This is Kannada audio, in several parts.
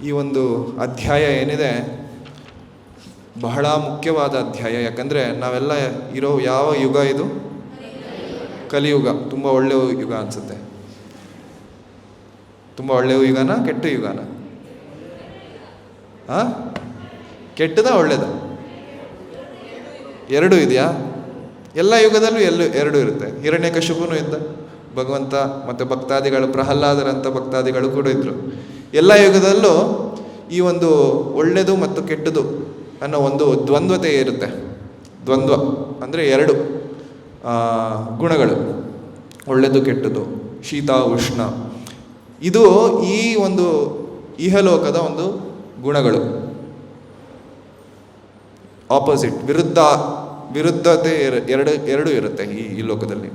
ಈ ಒಂದು ಅಧ್ಯಾಯ ಏನಿದೆ ಬಹಳ ಮುಖ್ಯವಾದ ಅಧ್ಯಾಯ. ಯಾಕಂದರೆ ನಾವೆಲ್ಲ ಇರೋ ಯಾವ ಯುಗ ಇದು? ಕಲಿಯುಗ. ತುಂಬ ಒಳ್ಳೆಯ ಯುಗ ಅನಿಸುತ್ತೆ. ತುಂಬ ಒಳ್ಳೆಯ ಯುಗನ ಕೆಟ್ಟ ಯುಗನ? ಕೆಟ್ಟದ ಒಳ್ಳೆಯದ? ಎರಡೂ ಇದೆಯಾ? ಎಲ್ಲ ಯುಗದಲ್ಲೂ ಎರಡೂ ಇರುತ್ತೆ. ಹಿರಣ್ಯಕಶಿಪುನೂ ಇದ್ದ ಭಗವಂತ, ಮತ್ತು ಭಕ್ತಾದಿಗಳು, ಪ್ರಹ್ಲಾದರಂಥ ಭಕ್ತಾದಿಗಳು ಕೂಡ ಇದ್ದರು. ಎಲ್ಲ ಯುಗದಲ್ಲೂ ಈ ಒಂದು ಒಳ್ಳೆಯದು ಮತ್ತು ಕೆಟ್ಟದು ಅನ್ನೋ ಒಂದು ದ್ವಂದ್ವತೆ ಇರುತ್ತೆ. ದ್ವಂದ್ವ ಅಂದರೆ ಎರಡು ಗುಣಗಳು, ಒಳ್ಳೆಯದು ಕೆಟ್ಟದು, ಶೀತ ಉಷ್ಣ. ಇದು ಈ ಒಂದು ಇಹಲೋಕದ ಒಂದು ಗುಣಗಳು. ಆಪೋಸಿಟ್, ವಿರುದ್ಧತೆ ಎರಡು ಇರುತ್ತೆ ಈ ಲೋಕದಲ್ಲಿ.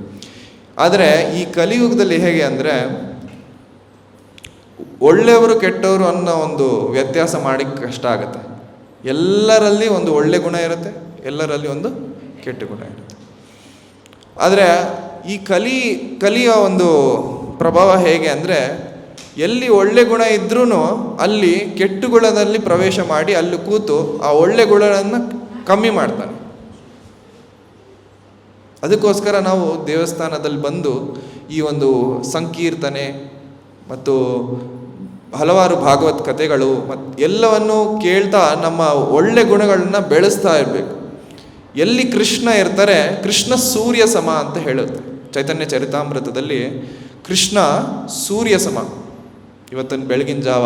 ಆದರೆ ಈ ಕಲಿಯುಗದಲ್ಲಿ ಹೇಗೆ ಅಂದರೆ ಒಳ್ಳೆಯವರು ಕೆಟ್ಟವರು ಅನ್ನೋ ಒಂದು ವ್ಯತ್ಯಾಸ ಮಾಡಿ ಕಷ್ಟ ಆಗುತ್ತೆ. ಎಲ್ಲರಲ್ಲಿ ಒಂದು ಒಳ್ಳೆ ಗುಣ ಇರುತ್ತೆ, ಎಲ್ಲರಲ್ಲಿ ಒಂದು ಕೆಟ್ಟ ಗುಣ ಇರುತ್ತೆ. ಆದರೆ ಈ ಕಲಿಯ ಒಂದು ಪ್ರಭಾವ ಹೇಗೆ ಅಂದರೆ ಎಲ್ಲಿ ಒಳ್ಳೆ ಗುಣ ಇದ್ರೂ ಅಲ್ಲಿ ಕೆಟ್ಟ ಗುಣದಲ್ಲಿ ಪ್ರವೇಶ ಮಾಡಿ ಅಲ್ಲಿ ಕೂತು ಆ ಒಳ್ಳೆ ಗುಣಗಳನ್ನು ಕಮ್ಮಿ ಮಾಡ್ತಾನೆ. ಅದಕ್ಕೋಸ್ಕರ ನಾವು ದೇವಸ್ಥಾನದಲ್ಲಿ ಬಂದು ಈ ಒಂದು ಸಂಕೀರ್ತನೆ ಮತ್ತು ಹಲವಾರು ಭಾಗವತ್ ಕಥೆಗಳು ಮತ್ತು ಎಲ್ಲವನ್ನು ಕೇಳ್ತಾ ನಮ್ಮ ಒಳ್ಳೆ ಗುಣಗಳನ್ನ ಬೆಳೆಸ್ತಾ ಇರಬೇಕು. ಎಲ್ಲಿ ಕೃಷ್ಣ ಇರ್ತಾರೆ, ಕೃಷ್ಣ ಸೂರ್ಯ ಸಮ ಅಂತ ಹೇಳುತ್ತೆ ಚೈತನ್ಯ ಚರಿತಾಮೃತದಲ್ಲಿ. ಕೃಷ್ಣ ಸೂರ್ಯ ಸಮ. ಇವತ್ತಿನ ಬೆಳಗಿನ ಜಾವ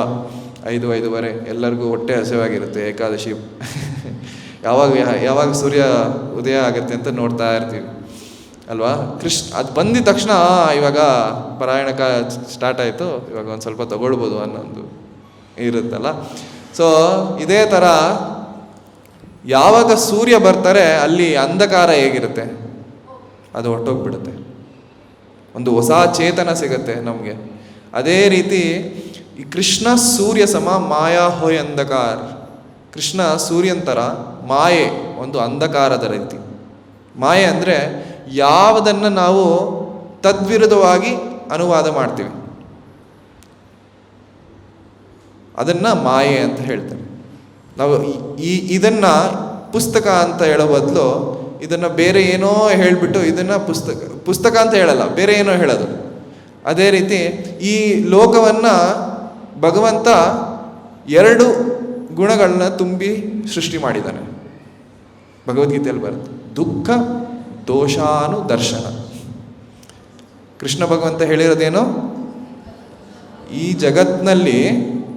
5-5:30 ಎಲ್ಲರಿಗೂ ಹೊಟ್ಟೆ ಹಸಿವಾಗಿರುತ್ತೆ. ಏಕಾದಶಿ ಯಾವಾಗ ಸೂರ್ಯ ಉದಯ ಆಗುತ್ತೆ ಅಂತ ನೋಡ್ತಾ ಇರ್ತೀವಿ ಅಲ್ವಾ? ಅದು ಬಂದಿದ ತಕ್ಷಣ ಇವಾಗ ಪಾರಾಯಣಕ ಸ್ಟಾರ್ಟ್ ಆಯಿತು, ಇವಾಗ ಒಂದು ಸ್ವಲ್ಪ ತಗೊಳ್ಬೋದು ಅನ್ನೋದು ಇರುತ್ತಲ್ಲ. ಸೊ ಇದೇ ಥರ ಯಾವಾಗ ಸೂರ್ಯ ಬರ್ತಾರೆ ಅಲ್ಲಿ ಅಂಧಕಾರ ಹೇಗಿರುತ್ತೆ ಅದು ಹೊರಟೋಗ್ಬಿಡುತ್ತೆ, ಒಂದು ಹೊಸ ಚೇತನ ಸಿಗುತ್ತೆ ನಮಗೆ. ಅದೇ ರೀತಿ ಈ ಕೃಷ್ಣ ಸೂರ್ಯ ಸಮ ಮಾಯಾ ಹೋಯ್ ಅಂಧಕಾರ. ಕೃಷ್ಣ ಸೂರ್ಯನ ಥರ, ಮಾಯೆ ಒಂದು ಅಂಧಕಾರದ ರೀತಿ. ಮಾಯೆ ಅಂದರೆ ಯಾವುದನ್ನು ನಾವು ತದ್ವಿರುದ್ಧವಾಗಿ ಅನುವಾದ ಮಾಡ್ತೀವಿ ಅದನ್ನು ಮಾಯೆ ಅಂತ ಹೇಳ್ತಾರೆ. ನಾವು ಇದನ್ನು ಪುಸ್ತಕ ಅಂತ ಹೇಳೋ ಬದಲು ಇದನ್ನು ಬೇರೆ ಏನೋ ಹೇಳಿಬಿಟ್ಟು ಇದನ್ನು ಪುಸ್ತಕ ಅಂತ ಹೇಳಲ್ಲ, ಬೇರೆ ಏನೋ ಹೇಳೋದು. ಅದೇ ರೀತಿ ಈ ಲೋಕವನ್ನು ಭಗವಂತ 2 ಗುಣಗಳನ್ನ ತುಂಬಿ ಸೃಷ್ಟಿ ಮಾಡಿದ್ದಾನೆ. ಭಗವದ್ಗೀತೆಯಲ್ಲಿ ಬರುತ್ತೆ, ದುಃಖ ದೋಷಾನು ದರ್ಶನ. ಕೃಷ್ಣ ಭಗವಂತ ಹೇಳಿರೋದೇನು? ಈ ಜಗತ್ತಿನಲ್ಲಿ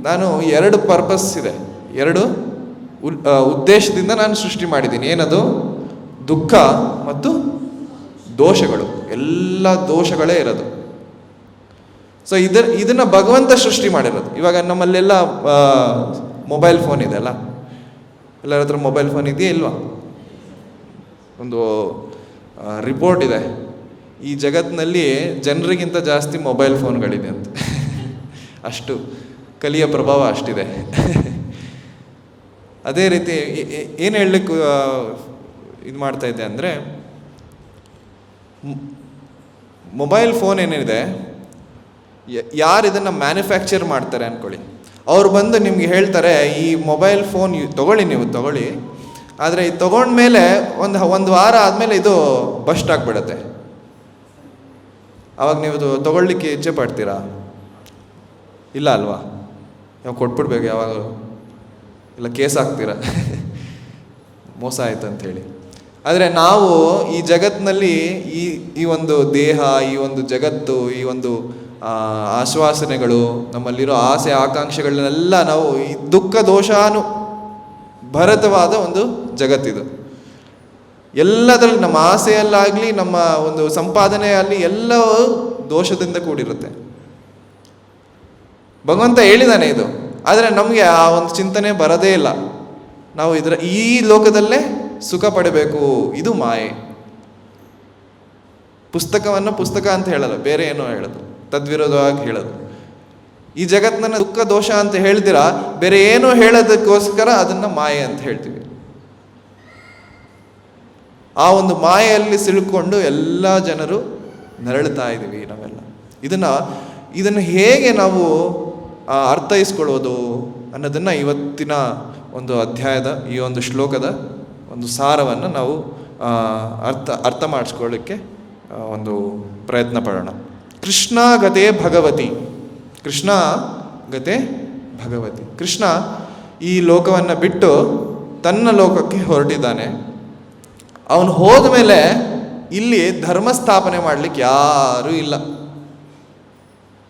ನಾನು 2 ಪರ್ಪಸ್ ಇದೆ, 2 ಉದ್ದೇಶದಿಂದ ನಾನು ಸೃಷ್ಟಿ ಮಾಡಿದ್ದೀನಿ. ಏನದು? ದುಃಖ ಮತ್ತು ದೋಷಗಳು. ಎಲ್ಲ ದೋಷಗಳೇ ಇರೋದು. ಸೊ ಇದನ್ನು ಭಗವಂತ ಸೃಷ್ಟಿ ಮಾಡಿರೋದು. ಇವಾಗ ನಮ್ಮಲ್ಲೆಲ್ಲ ಮೊಬೈಲ್ ಫೋನ್ ಇದೆ ಅಲ್ಲ, ಎಲ್ಲರ ಹತ್ರ ಮೊಬೈಲ್ ಫೋನ್ ಇದೆಯಾ ಇಲ್ವಾ? ಒಂದು ರಿಪೋರ್ಟ್ ಇದೆ, ಈ ಜಗತ್ತಿನಲ್ಲಿ ಜನರಿಗಿಂತ ಜಾಸ್ತಿ ಮೊಬೈಲ್ ಫೋನ್ಗಳಿದೆ ಅಂತ. ಅಷ್ಟು ಕಲಿಯ ಪ್ರಭಾವ ಅಷ್ಟಿದೆ. ಅದೇ ರೀತಿ ಏನು ಹೇಳಲಿಕ್ಕೆ ಇದು ಮಾಡ್ತಾ ಇದ್ದೆ ಅಂದರೆ, ಮೊಬೈಲ್ ಫೋನ್ ಏನಿದೆ, ಯಾರು ಇದನ್ನು ಮ್ಯಾನುಫ್ಯಾಕ್ಚರ್ ಮಾಡ್ತಾರೆ ಅಂದ್ಕೊಳ್ಳಿ, ಅವ್ರು ಬಂದು ನಿಮ್ಗೆ ಹೇಳ್ತಾರೆ ಈ ಮೊಬೈಲ್ ಫೋನ್ ನೀವು ತಗೊಳ್ಳಿ, ಆದರೆ ಇದು ತೊಗೊಂಡ್ಮೇಲೆ ಒಂದು ವಾರ ಆದಮೇಲೆ ಇದು ಬಸ್ಟ್ ಆಗಿಬಿಡುತ್ತೆ. ಆವಾಗ ನೀವು ತೊಗೊಳ್ಲಿಕ್ಕೆ ಇಚ್ಛೆ ಪಡ್ತೀರಾ? ಇಲ್ಲ ಅಲ್ವಾ? ಯಾವಾಗ ಕೊಟ್ಬಿಡ್ಬೇಕು, ಯಾವಾಗ ಇಲ್ಲ ಕೇಸ್ ಹಾಕ್ತೀರಾ ಮೋಸ ಆಯ್ತು ಅಂಥೇಳಿ. ಆದರೆ ನಾವು ಈ ಜಗತ್ತಿನಲ್ಲಿ ಈ ಒಂದು ದೇಹ, ಈ ಒಂದು ಜಗತ್ತು, ಈ ಒಂದು ಆಶ್ವಾಸನೆಗಳು, ನಮ್ಮಲ್ಲಿರೋ ಆಸೆ ಆಕಾಂಕ್ಷೆಗಳನ್ನೆಲ್ಲ ನಾವು ಈ ದುಃಖ ದೋಷಾನು ಭರತವಾದ ಒಂದು ಜಗತ್ತಿದು. ಎಲ್ಲದರಲ್ಲಿ ನಮ್ಮ ಆಸೆಯಲ್ಲಾಗಲಿ ನಮ್ಮ ಒಂದು ಸಂಪಾದನೆಯಲ್ಲಿ ಎಲ್ಲವೂ ದೋಷದಿಂದ ಕೂಡಿರುತ್ತೆ. ಭಗವಂತ ಹೇಳಿದಾನೆ ಇದು, ಆದರೆ ನಮಗೆ ಆ ಒಂದು ಚಿಂತನೆ ಬರೋದೇ ಇಲ್ಲ. ನಾವು ಈ ಲೋಕದಲ್ಲೇ ಸುಖ ಪಡಬೇಕು, ಇದು ಮಾಯೆ. ಪುಸ್ತಕವನ್ನು ಪುಸ್ತಕ ಅಂತ ಹೇಳಲ್ಲ, ಬೇರೆ ಏನೋ ಹೇಳೋದು, ತದ್ವಿರೋಧವಾಗಿ ಹೇಳೋದು. ಈ ಜಗತ್ತನ್ನ ದುಃಖ ದೋಷ ಅಂತ ಹೇಳ್ತೀರಾ, ಬೇರೆ ಏನೋ ಹೇಳೋದಕ್ಕೋಸ್ಕರ ಅದನ್ನು ಮಾಯೆ ಅಂತ ಹೇಳ್ತೀವಿ. ಆ ಒಂದು ಮಾಯೆಯಲ್ಲಿ ಸಿಲುಕೊಂಡು ಎಲ್ಲ ಜನರು ನರಳುತ್ತಾ ಇದ್ದೀವಿ ನಾವೆಲ್ಲ. ಇದನ್ನು ಹೇಗೆ ನಾವು ಅರ್ಥೈಸ್ಕೊಳ್ಳೋದು ಅನ್ನೋದನ್ನು ಇವತ್ತಿನ ಒಂದು ಅಧ್ಯಾಯದ ಈ ಒಂದು ಶ್ಲೋಕದ ಒಂದು ಸಾರವನ್ನು ನಾವು ಅರ್ಥ ಮಾಡಿಸ್ಕೊಳ್ಳಿಕ್ಕೆ ಒಂದು ಪ್ರಯತ್ನ ಪಡೋಣ. ಕೃಷ್ಣ ಗತೆ ಭಗವತಿ, ಕೃಷ್ಣ ಗತೆ ಭಗವತಿ. ಕೃಷ್ಣ ಈ ಲೋಕವನ್ನು ಬಿಟ್ಟು ತನ್ನ ಲೋಕಕ್ಕೆ ಹೊರಟಿದ್ದಾನೆ. ಅವನು ಹೋದ ಮೇಲೆ ಇಲ್ಲಿ ಧರ್ಮ ಸ್ಥಾಪನೆ ಮಾಡಲಿಕ್ಕೆ ಯಾರೂ ಇಲ್ಲ.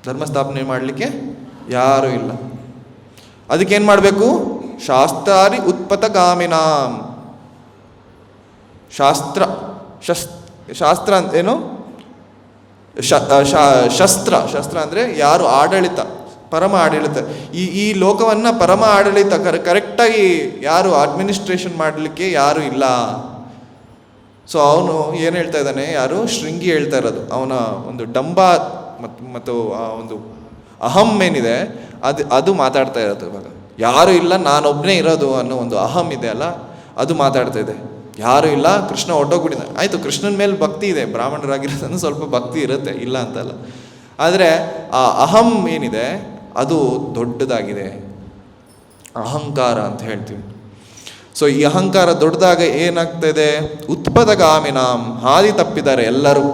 ಧರ್ಮ ಸ್ಥಾಪನೆ ಮಾಡಲಿಕ್ಕೆ ಯಾರೂ ಇಲ್ಲ. ಅದಕ್ಕೇನು ಮಾಡಬೇಕು? ಶಾಸ್ತ್ರಾರಿ ಉತ್ಪತಗಾಮಿನಾಂ. ಶಾಸ್ತ್ರ ಏನು? ಶಸ್ತ್ರ ಅಂದರೆ ಯಾರು ಆಡಳಿತ, ಪರಮ ಆಡಳಿತ, ಈ ಲೋಕವನ್ನು ಪರಮ ಆಡಳಿತ ಕರೆಕ್ಟಾಗಿ ಯಾರು ಅಡ್ಮಿನಿಸ್ಟ್ರೇಷನ್ ಮಾಡಲಿಕ್ಕೆ ಯಾರು ಇಲ್ಲ. ಸೊ ಅವನು ಏನು ಹೇಳ್ತಾ ಇದ್ದಾನೆ? ಯಾರು? ಶೃಂಗಿ ಹೇಳ್ತಾ ಇರೋದು. ಅವನ ಒಂದು ಡಂಬ ಮತ್ತು ಆ ಒಂದು ಅಹಂ ಏನಿದೆ ಅದು ಮಾತಾಡ್ತಾ ಇರೋದು. ಇವಾಗ ಯಾರು ಇಲ್ಲ, ನಾನೊಬ್ಬನೇ ಇರೋದು ಅನ್ನೋ ಒಂದು ಅಹಂ ಇದೆ ಅಲ್ಲ, ಅದು ಮಾತಾಡ್ತಾ ಇದೆ. ಯಾರು ಇಲ್ಲ, ಕೃಷ್ಣ ಹೊಟ್ಟೋಗ್ಬಿಟ್ಟಿದ್ದಾನೆ. ಆಯಿತು, ಕೃಷ್ಣನ ಮೇಲೆ ಭಕ್ತಿ ಇದೆ, ಬ್ರಾಹ್ಮಣರಾಗಿರೋದನ್ನು ಸ್ವಲ್ಪ ಭಕ್ತಿ ಇರುತ್ತೆ, ಇಲ್ಲ ಅಂತಲ್ಲ. ಆದರೆ ಆ ಅಹಂ ಏನಿದೆ ಅದು ದೊಡ್ಡದಾಗಿದೆ, ಅಹಂಕಾರ ಅಂತ ಹೇಳ್ತೀವಿ. ಸೊ ಈ ಅಹಂಕಾರ ದೊಡ್ಡದಾಗ ಏನಾಗ್ತಾ ಇದೆ? ಉತ್ಪತಗಾಮಿನಾಂ, ಹಾದಿ ತಪ್ಪಿದ್ದಾರೆ ಎಲ್ಲರೂ.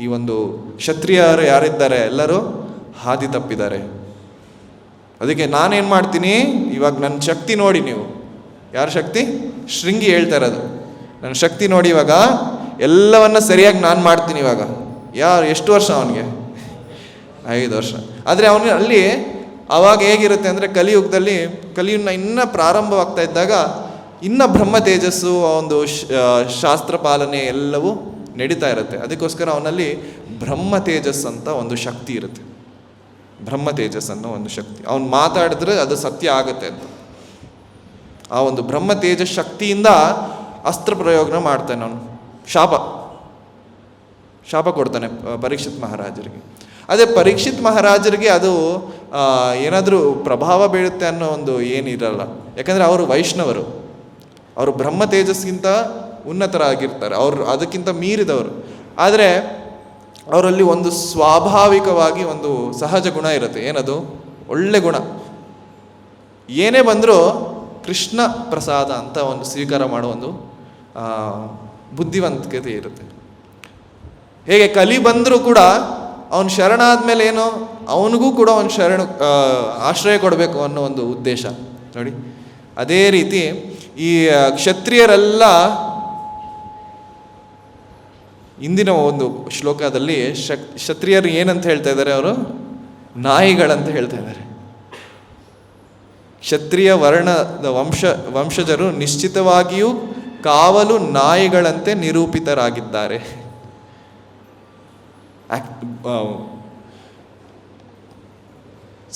ಈ ಒಂದು ಕ್ಷತ್ರಿಯರು ಯಾರಿದ್ದಾರೆ ಎಲ್ಲರೂ ಹಾದಿ ತಪ್ಪಿದ್ದಾರೆ. ಅದಕ್ಕೆ ನಾನೇನು ಮಾಡ್ತೀನಿ ಇವಾಗ, ನನ್ನ ಶಕ್ತಿ ನೋಡಿ ನೀವು. ಯಾರ ಶಕ್ತಿ? ಶೃಂಗಿ ಹೇಳ್ತಾ ಇರೋದು. ನನ್ನ ಶಕ್ತಿ ನೋಡಿ, ಇವಾಗ ಎಲ್ಲವನ್ನ ಸರಿಯಾಗಿ ನಾನು ಮಾಡ್ತೀನಿ. ಇವಾಗ ಎಷ್ಟು ವರ್ಷ ಅವನಿಗೆ? 5 ವರ್ಷ. ಆದರೆ ಅವನು ಅಲ್ಲಿ ಆವಾಗ ಹೇಗಿರುತ್ತೆ ಅಂದರೆ, ಕಲಿಯುಗನ ಇನ್ನೂ ಪ್ರಾರಂಭವಾಗ್ತಾ ಇದ್ದಾಗ ಇನ್ನು ಬ್ರಹ್ಮ ತೇಜಸ್ಸು, ಒಂದು ಶಾಸ್ತ್ರ ಪಾಲನೆ ಎಲ್ಲವೂ ನಡೀತಾ ಇರುತ್ತೆ. ಅದಕ್ಕೋಸ್ಕರ ಅವನಲ್ಲಿ ಬ್ರಹ್ಮ ತೇಜಸ್ ಅಂತ ಒಂದು ಶಕ್ತಿ ಇರುತ್ತೆ. ಬ್ರಹ್ಮ ತೇಜಸ್ ಅನ್ನೋ ಒಂದು ಶಕ್ತಿ, ಅವನು ಮಾತಾಡಿದ್ರೆ ಅದು ಸತ್ಯ ಆಗುತ್ತೆ ಅಂತ. ಆ ಒಂದು ಬ್ರಹ್ಮ ತೇಜಸ್ ಶಕ್ತಿಯಿಂದ ಅಸ್ತ್ರ ಪ್ರಯೋಗನ ಮಾಡ್ತಾನೆ ಅವನು. ಶಾಪ ಕೊಡ್ತಾನೆ ಪರೀಕ್ಷಿತ್ ಮಹಾರಾಜರಿಗೆ. ಅದೇ ಪರೀಕ್ಷಿತ್ ಮಹಾರಾಜರಿಗೆ ಅದು ಏನಾದರೂ ಪ್ರಭಾವ ಬೀಳುತ್ತೆ ಅನ್ನೋ ಒಂದು ಏನಿರಲ್ಲ. ಯಾಕಂದರೆ ಅವರು ವೈಷ್ಣವರು, ಅವರು ಬ್ರಹ್ಮ ತೇಜಸ್ಗಿಂತ ಉನ್ನತರಾಗಿರ್ತಾರೆ, ಅವರು ಅದಕ್ಕಿಂತ ಮೀರಿದವರು. ಆದರೆ ಅವರಲ್ಲಿ ಒಂದು ಸ್ವಾಭಾವಿಕವಾಗಿ ಒಂದು ಸಹಜ ಗುಣ ಇರುತ್ತೆ. ಏನದು? ಒಳ್ಳೆ ಗುಣ. ಏನೇ ಬಂದರೂ ಕೃಷ್ಣ ಪ್ರಸಾದ ಅಂತ ಒಂದು ಸ್ವೀಕಾರ ಮಾಡೋ ಒಂದು ಬುದ್ಧಿವಂತಿಕೆ ಇರುತ್ತೆ. ಹೇಗೆ ಕಲಿ ಬಂದರೂ ಕೂಡ ಅವನು ಶರಣಾದ್ಮೇಲೆ ಏನೋ ಅವನಿಗೂ ಕೂಡ ಒಂದು ಆಶ್ರಯ ಕೊಡಬೇಕು ಅನ್ನೋ ಒಂದು ಉದ್ದೇಶ ನೋಡಿ. ಅದೇ ರೀತಿ ಈ ಕ್ಷತ್ರಿಯರೆಲ್ಲ ಇಂದಿನ ಒಂದು ಶ್ಲೋಕದಲ್ಲಿ ಕ್ಷತ್ರಿಯರು ಏನಂತ ಹೇಳ್ತಾ ಇದ್ದಾರೆ? ಅವರು ನಾಯಿಗಳಂತ ಹೇಳ್ತಾ ಇದ್ದಾರೆ. ಕ್ಷತ್ರಿಯ ವರ್ಣದ ವಂಶಜರು ನಿಶ್ಚಿತವಾಗಿಯೂ ಕಾವಲು ನಾಯಿಗಳಂತೆ ನಿರೂಪಿತರಾಗಿದ್ದಾರೆ.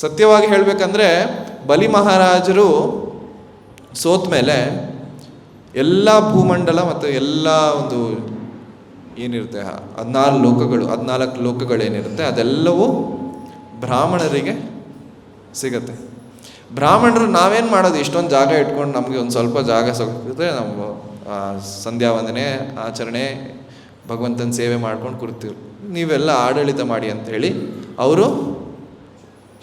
ಸತ್ಯವಾಗಿ ಹೇಳಬೇಕಂದ್ರೆ, ಬಲಿ ಮಹಾರಾಜರು ಸೋತ ಮೇಲೆ ಎಲ್ಲ ಭೂಮಂಡಲ ಮತ್ತು ಎಲ್ಲ ಒಂದು ಏನಿರುತ್ತೆ 14 ಲೋಕಗಳೇನಿರುತ್ತೆ ಅದೆಲ್ಲವೂ ಬ್ರಾಹ್ಮಣರಿಗೆ ಸಿಗತ್ತೆ. ಬ್ರಾಹ್ಮಣರು ನಾವೇನು ಮಾಡೋದು? ಇಷ್ಟೊಂದು ಜಾಗ ಇಟ್ಕೊಂಡು ನಮಗೆ ಒಂದು ಸ್ವಲ್ಪ ಜಾಗ ಸಿಗುತ್ತೆ, ನಾವು ಸಂಧ್ಯಾ ವಂದನೆ ಆಚರಣೆ ಭಗವಂತನ ಸೇವೆ ಮಾಡ್ಕೊಂಡು ಕೂರ್ತೀವಿ, ನೀವೆಲ್ಲ ಆಡಳಿತ ಮಾಡಿ ಅಂಥೇಳಿ ಅವರು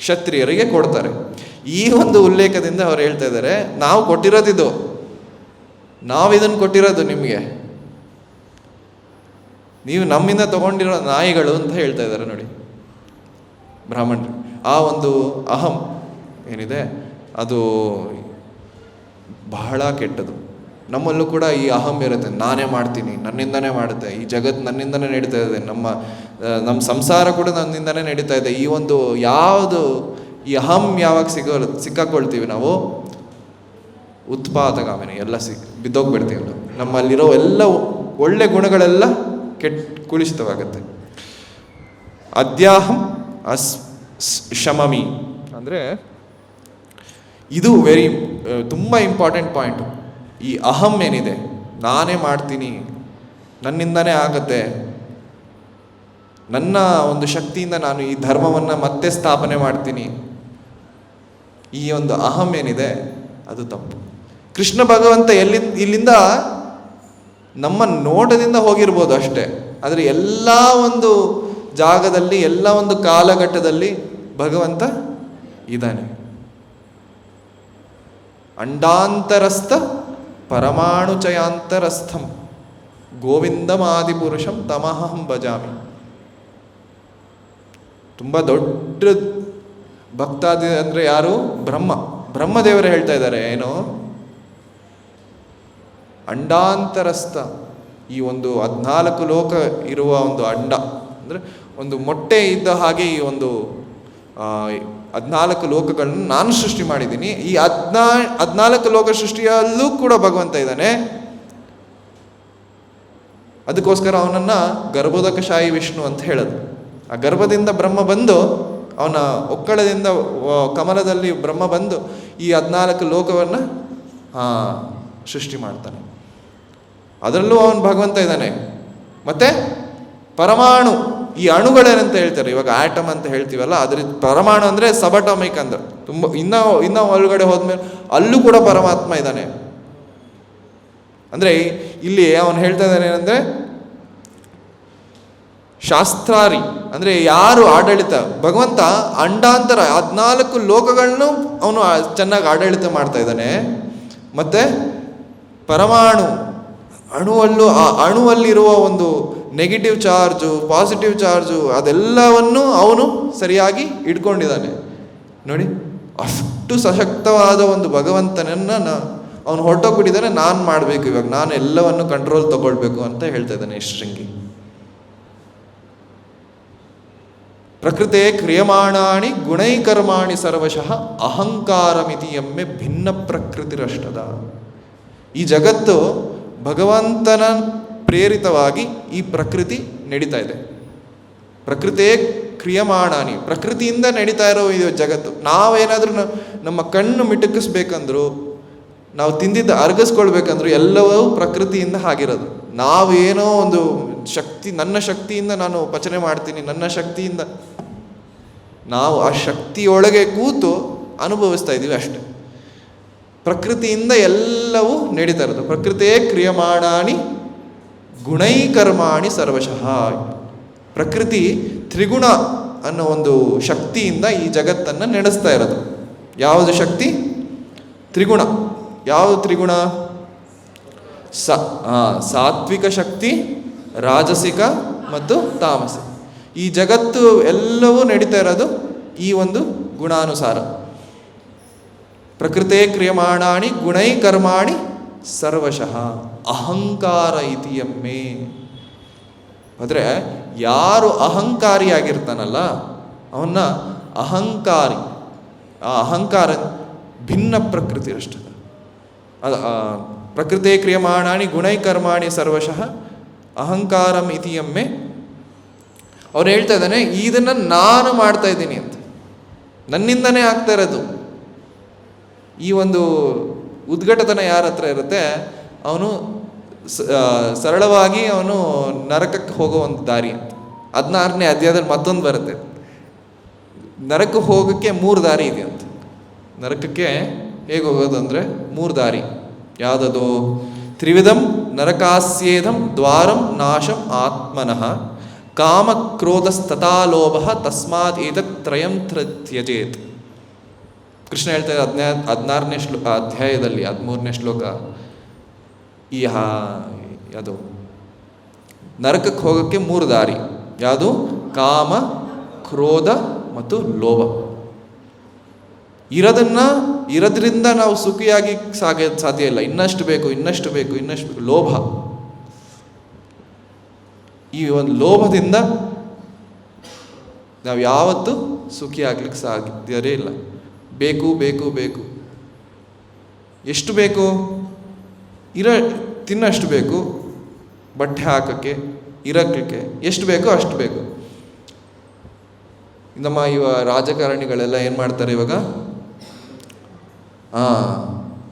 ಕ್ಷತ್ರಿಯರಿಗೆ ಕೊಡ್ತಾರೆ. ಈ ಒಂದು ಉಲ್ಲೇಖದಿಂದ ಅವ್ರು ಹೇಳ್ತಾ ಇದ್ದಾರೆ, ನಾವು ಕೊಟ್ಟಿರೋದಿದು, ನಾವಿದನ್ನು ಕೊಟ್ಟಿರೋದು ನಿಮಗೆ, ನೀವು ನಮ್ಮಿಂದ ತಗೊಂಡಿರೋ ನಾಯಿಗಳು ಅಂತ ಹೇಳ್ತಾ ಇದ್ದಾರೆ ನೋಡಿ ಬ್ರಾಹ್ಮಣರು. ಆ ಒಂದು ಅಹಂ ಏನಿದೆ ಅದು ಬಹಳ ಕೆಟ್ಟದು. ನಮ್ಮಲ್ಲೂ ಕೂಡ ಈ ಅಹಂ ಇರುತ್ತೆ, ನಾನೇ ಮಾಡ್ತೀನಿ, ನನ್ನಿಂದನೇ ಮಾಡುತ್ತೆ, ಈ ಜಗತ್ತು ನನ್ನಿಂದನೇ ನಡೀತಾ ಇದೆ, ನಮ್ಮ ಸಂಸಾರ ಕೂಡ ನನ್ನಿಂದನೇ ನಡೀತಾ ಇದೆ. ಈ ಒಂದು ಈ ಅಹಂ ಯಾವಾಗ ಸಿಕ್ಕಾಕೊಳ್ತೀವಿ ನಾವು, ಉತ್ಪಾತಗಾಮಿನಿ ಎಲ್ಲ ಬಿದ್ದೋಗ್ಬಿಡ್ತೀವಿ ನಾವು. ನಮ್ಮಲ್ಲಿರೋ ಎಲ್ಲ ಒಳ್ಳೆ ಗುಣಗಳೆಲ್ಲ ಕುಳಿಸಿತವಾಗುತ್ತೆ. ಅದ್ಯಾಹಂ ಶಮಮಿ ಅಂದರೆ ಇದು ತುಂಬ ಇಂಪಾರ್ಟೆಂಟ್ ಪಾಯಿಂಟು. ಈ ಅಹಂ ಏನಿದೆ, ನಾನೇ ಮಾಡ್ತೀನಿ, ನನ್ನಿಂದನೇ ಆಗತ್ತೆ, ನನ್ನ ಒಂದು ಶಕ್ತಿಯಿಂದ ನಾನು ಈ ಧರ್ಮವನ್ನು ಮತ್ತೆ ಸ್ಥಾಪನೆ ಮಾಡ್ತೀನಿ, ಈ ಒಂದು ಅಹಂ ಏನಿದೆ ಅದು ತಪ್ಪು. ಕೃಷ್ಣ ಭಗವಂತ ಇಲ್ಲಿಂದ ನಮ್ಮ ನೋಟದಿಂದ ಹೋಗಿರ್ಬೋದು ಅಷ್ಟೇ, ಆದರೆ ಎಲ್ಲ ಒಂದು ಜಾಗದಲ್ಲಿ, ಎಲ್ಲ ಒಂದು ಕಾಲಘಟ್ಟದಲ್ಲಿ ಭಗವಂತ ಇದ್ದಾನೆ. ಅಂಡಾಂತರಸ್ಥ ಪರಮಾಣುಚಯಾಂತರಸ್ಥಂ ಗೋವಿಂದಮಾದಿಪುರುಷಂ ತಮಹಂ ಭಜಾಮಿ. ತುಂಬ ದೊಡ್ಡ ಭಕ್ತಾದಿ ಅಂದರೆ ಯಾರು? ಬ್ರಹ್ಮದೇವರು ಹೇಳ್ತಾ ಇದ್ದಾರೆ ಏನು? ಅಂಡಾಂತರಸ್ಥ, ಈ ಒಂದು 14 ಲೋಕ ಇರುವ ಒಂದು ಅಂಡ ಅಂದರೆ ಒಂದು ಮೊಟ್ಟೆ ಇದ್ದ ಹಾಗೆ ಈ ಒಂದು 14 ಲೋಕಗಳನ್ನು ನಾನು ಸೃಷ್ಟಿ ಮಾಡಿದ್ದೀನಿ. ಈ 14 ಲೋಕ ಸೃಷ್ಟಿಯಲ್ಲೂ ಕೂಡ ಭಗವಂತ ಇದ್ದಾನೆ. ಅದಕ್ಕೋಸ್ಕರ ಅವನನ್ನು ಗರ್ಭೋದಕಶಾಹಿ ವಿಷ್ಣು ಅಂತ ಹೇಳೋದು. ಆ ಗರ್ಭದಿಂದ ಬ್ರಹ್ಮ ಬಂದು, ಅವನ ಒಕ್ಕಳದಿಂದ ಕಮಲದಲ್ಲಿ ಬ್ರಹ್ಮ ಬಂದು ಈ 14 ಲೋಕವನ್ನು ಸೃಷ್ಟಿ ಮಾಡ್ತಾನೆ. ಅದರಲ್ಲೂ ಅವನು ಭಗವಂತ ಇದ್ದಾನೆ. ಮತ್ತೆ ಪರಮಾಣು, ಈ ಅಣುಗಳೇನಂತ ಹೇಳ್ತಾರೆ ಇವಾಗ, ಆಟಮ್ ಅಂತ ಹೇಳ್ತೀವಲ್ಲ, ಅದ್ರ ಪರಮಾಣು ಅಂದರೆ ಸಬಟಾಮಿಕ್ ಅಂದ್ರೆ ತುಂಬ ಇನ್ನೂ ಒಳಗಡೆ ಹೋದ್ಮೇಲೆ ಅಲ್ಲೂ ಕೂಡ ಪರಮಾತ್ಮ ಇದ್ದಾನೆ. ಅಂದರೆ ಇಲ್ಲಿ ಅವನು ಹೇಳ್ತಾ ಇದ್ದಾನೆ ಏನಂದರೆ, ಶಾಸ್ತ್ರಾರಿ ಅಂದರೆ ಯಾರು ಆಡಳಿತ, ಭಗವಂತ ಅಂಡಾಂತರ 14 ಲೋಕಗಳನ್ನು ಅವನು ಚೆನ್ನಾಗಿ ಆಡಳಿತ ಮಾಡ್ತಾ ಇದ್ದಾನೆ. ಮತ್ತು ಪರಮಾಣು ಅಣುವಲ್ಲೂ, ಆ ಅಣುವಲ್ಲಿರುವ ಒಂದು ನೆಗೆಟಿವ್ ಚಾರ್ಜು ಪಾಸಿಟಿವ್ ಚಾರ್ಜು ಅದೆಲ್ಲವನ್ನು ಅವನು ಸರಿಯಾಗಿ ಇಟ್ಕೊಂಡಿದ್ದಾನೆ. ನೋಡಿ, ಅಷ್ಟು ಸಶಕ್ತವಾದ ಒಂದು ಭಗವಂತನನ್ನು ಅವನು ಹೊರಟೋಗ್ಬಿಟ್ಟಿದ್ದಾನೆ. ನಾನು ಮಾಡಬೇಕು ಇವಾಗ, ನಾನು ಎಲ್ಲವನ್ನು ಕಂಟ್ರೋಲ್ ತಗೊಳ್ಬೇಕು ಅಂತ ಹೇಳ್ತಾ ಇದ್ದಾನೆ ಶೃಂಗಿ. ಪ್ರಕೃತೆ ಕ್ರಿಯಮಾಣಾಣಿ ಗುಣೈಕರ್ಮಾಣಿ ಸರ್ವಶಃ ಅಹಂಕಾರಮಿತಿ ಎಮ್ಮೆ ಭಿನ್ನ ಪ್ರಕೃತಿರಷ್ಟದ. ಈ ಜಗತ್ತು ಭಗವಂತನ ಪ್ರೇರಿತವಾಗಿ ಈ ಪ್ರಕೃತಿ ನಡೀತಾ ಇದೆ. ಪ್ರಕೃತೇ ಕ್ರಿಯಮಾಣಾನಿ, ಪ್ರಕೃತಿಯಿಂದ ನಡೀತಾ ಇರೋ ಇದು ಜಗತ್ತು. ನಾವೇನಾದರೂ ನಮ್ಮ ಕಣ್ಣು ಮಿಟುಕಿಸ್ಬೇಕಂದ್ರು, ನಾವು ತಿಂದಿದ್ದು ಅರ್ಗಿಸ್ಕೊಳ್ಬೇಕಂದ್ರು ಎಲ್ಲವೂ ಪ್ರಕೃತಿಯಿಂದ ಆಗಿರೋದು. ನಾವೇನೋ ಒಂದು ಶಕ್ತಿ, ನನ್ನ ಶಕ್ತಿಯಿಂದ ನಾನು ಪಚನೆ ಮಾಡ್ತೀನಿ, ನನ್ನ ಶಕ್ತಿಯಿಂದ ನಾವು ಆ ಶಕ್ತಿಯೊಳಗೆ ಕೂತು ಅನುಭವಿಸ್ತಾ ಇದ್ದೀವಿ ಅಷ್ಟೆ. ಪ್ರಕೃತಿಯಿಂದ ಎಲ್ಲವೂ ನಡೀತಾ ಇರೋದು. ಪ್ರಕೃತೇ ಕ್ರಿಯಮಾಣಾನಿ ಗುಣೈಕರ್ಮಾಣಿ ಸರ್ವಶಃ. ಪ್ರಕೃತಿ ತ್ರಿಗುಣ ಅನ್ನೋ ಒಂದು ಶಕ್ತಿಯಿಂದ ಈ ಜಗತ್ತನ್ನು ನಡೆಸ್ತಾ ಇರೋದು. ಯಾವುದು ಶಕ್ತಿ? ತ್ರಿಗುಣ. ಯಾವುದು ತ್ರಿಗುಣ? ಸಾತ್ವಿಕ ಶಕ್ತಿ, ರಾಜಸಿಕ ಮತ್ತು ತಾಮಸಿಕ. ಈ ಜಗತ್ತು ಎಲ್ಲವೂ ನಡೀತಾ ಇರೋದು ಈ ಒಂದು ಗುಣಾನುಸಾರ. ಪ್ರಕೃತೇ ಕ್ರಿಯಮಾಣಾಣಿ ಗುಣೈ ಕರ್ಮಾಣಿ ಸರ್ವಶಃ ಅಹಂಕಾರ ಇತಿಯಮ್ಮೆ. ಆದರೆ ಯಾರು ಅಹಂಕಾರಿಯಾಗಿರ್ತಾನಲ್ಲ ಅವನ್ನ ಅಹಂಕಾರಿ. ಆ ಅಹಂಕಾರ ಭಿನ್ನ ಪ್ರಕೃತಿ ಅಷ್ಟೇ. ಪ್ರಕೃತೇ ಕ್ರಿಯಮಾಣಾಣಿ ಗುಣೈ ಕರ್ಮಾಣಿ ಸರ್ವಶಃ ಅಹಂಕಾರಂ ಇತಿಯಮ್ಮೆ. ಅವ್ರು ಹೇಳ್ತಾ ಇದ್ದಾನೆ, ಇದನ್ನು ನಾನು ಮಾಡ್ತಾ ಇದ್ದೀನಿ ಅಂತ, ನನ್ನಿಂದನೇ ಆಗ್ತಾ ಇರೋದು. ಈ ಒಂದು ಉದ್ಘಟತನ ಯಾರ ಹತ್ರ ಇರುತ್ತೆ, ಅವನು ಸರಳವಾಗಿ ಅವನು ನರಕಕ್ಕೆ ಹೋಗೋ ಒಂದು ದಾರಿ ಅಂತ. 16ನೇ ಅಧ್ಯಾಯದಲ್ಲಿ ಮತ್ತೊಂದು ಬರುತ್ತೆ, ನರಕಕ್ಕೆ ಹೋಗೋಕ್ಕೆ 3 ದಾರಿ ಇದೆ ಅಂತ. ನರಕಕ್ಕೆ ಹೇಗೆ ಹೋಗೋದು ಅಂದರೆ 3 ದಾರಿ. ಯಾವುದದು? ತ್ರಿವಿಧಂ ನರಕಾಸ್ಯೇಧಂ ದ್ವಾರಂ ನಾಶಂ ಆತ್ಮನಃ ಕಾಮ ಕ್ರೋಧಸ್ತಥಾ ಲೋಭ ತಸ್ಮಾತ್ ಏತತ್ ತ್ರಯಂ ತ್ಯಜೇತ್. ಕೃಷ್ಣ ಹೇಳ್ತಾ ಇದ್ದಾರೆ 16ನೇ ಅಧ್ಯಾಯದಲ್ಲಿ 13ನೇ ಶ್ಲೋಕ. ಅದು ನರಕಕ್ಕೆ ಹೋಗೋಕ್ಕೆ 3 ದಾರಿ. ಯಾವುದು? ಕಾಮ, ಕ್ರೋಧ ಮತ್ತು ಲೋಭ. ಇರೋದ್ರಿಂದ ನಾವು ಸುಖಿಯಾಗಿ ಸಾಗೋದು ಸಾಧ್ಯ ಇಲ್ಲ. ಇನ್ನಷ್ಟು ಬೇಕು, ಇನ್ನಷ್ಟು ಬೇಕು, ಇನ್ನಷ್ಟು ಬೇಕು. ಲೋಭ, ಈ ಒಂದು ಲೋಭದಿಂದ ನಾವು ಯಾವತ್ತೂ ಸುಖಿ ಆಗ್ಲಿಕ್ಕೆ ಸಾಧ್ಯವೇ ಇಲ್ಲ. ಬೇಕು ಬೇಕು ಬೇಕು. ಎಷ್ಟು ಬೇಕು? ತಿನ್ನಷ್ಟು ಬೇಕು, ಬಟ್ಟೆ ಹಾಕೋಕ್ಕೆ, ಇರೋಕ್ಕೆ ಎಷ್ಟು ಬೇಕೋ ಅಷ್ಟು ಬೇಕು. ನಮ್ಮ ರಾಜಕಾರಣಿಗಳೆಲ್ಲ ಏನು ಮಾಡ್ತಾರೆ ಇವಾಗ?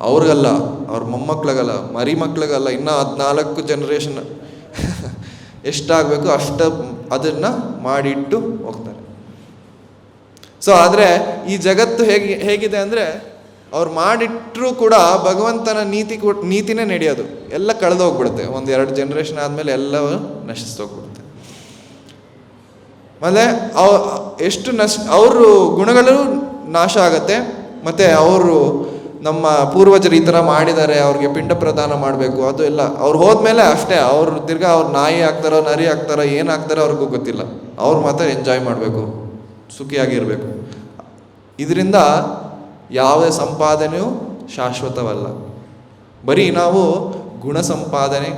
ಅವ್ರಿಗಲ್ಲ, ಅವ್ರ ಮೊಮ್ಮಕ್ಳಿಗಲ್ಲ, ಮರಿ ಮಕ್ಳಿಗಲ್ಲ, ಇನ್ನೂ 14 ಜನರೇಷನ್ ಎಷ್ಟಾಗಬೇಕು ಅಷ್ಟು ಅದನ್ನು ಮಾಡಿಟ್ಟು ಹೋಗ್ತಾರೆ. ಸೊ ಆದರೆ ಈ ಜಗತ್ತು ಹೇಗಿದೆ ಅಂದರೆ, ಅವ್ರು ಮಾಡಿಟ್ಟರೂ ಕೂಡ ಭಗವಂತನ ನೀತಿನೇ ನಡೆಯೋದು. ಎಲ್ಲ ಕಳೆದೋಗ್ಬಿಡುತ್ತೆ. 1-2 ಜನರೇಷನ್ ಆದಮೇಲೆ ಎಲ್ಲವೂ ನಶಿಸ್ತೋಗ್ಬಿಡುತ್ತೆ. ಮತ್ತು ಎಷ್ಟು ಅವ್ರ ಗುಣಗಳು ನಾಶ ಆಗತ್ತೆ, ಮತ್ತು ಅವರು ನಮ್ಮ ಪೂರ್ವಜರು ಈ ಥರ ಮಾಡಿದ್ದಾರೆ, ಅವ್ರಿಗೆ ಪಿಂಡ ಪ್ರದಾನ ಮಾಡಬೇಕು, ಅದು ಎಲ್ಲ ಅವ್ರು ಹೋದ್ಮೇಲೆ ಅಷ್ಟೇ. ಅವ್ರು ತಿರ್ಗಾ ಅವ್ರು ನಾಯಿ ಆಗ್ತಾರೋ ನರಿ ಆಗ್ತಾರೋ ಏನಾಗ್ತಾರೋ ಅವ್ರಿಗೂ ಗೊತ್ತಿಲ್ಲ. ಅವ್ರು ಮಾತ್ರ ಎಂಜಾಯ್ ಮಾಡಬೇಕು, ಸುಖಿಯಾಗಿರಬೇಕು. ಇದರಿಂದ ಯಾವುದೇ ಸಂಪಾದನೆಯೂ ಶಾಶ್ವತವಲ್ಲ. ಬರೀ ನಾವು ಗುಣ ಸಂಪಾದನೆ,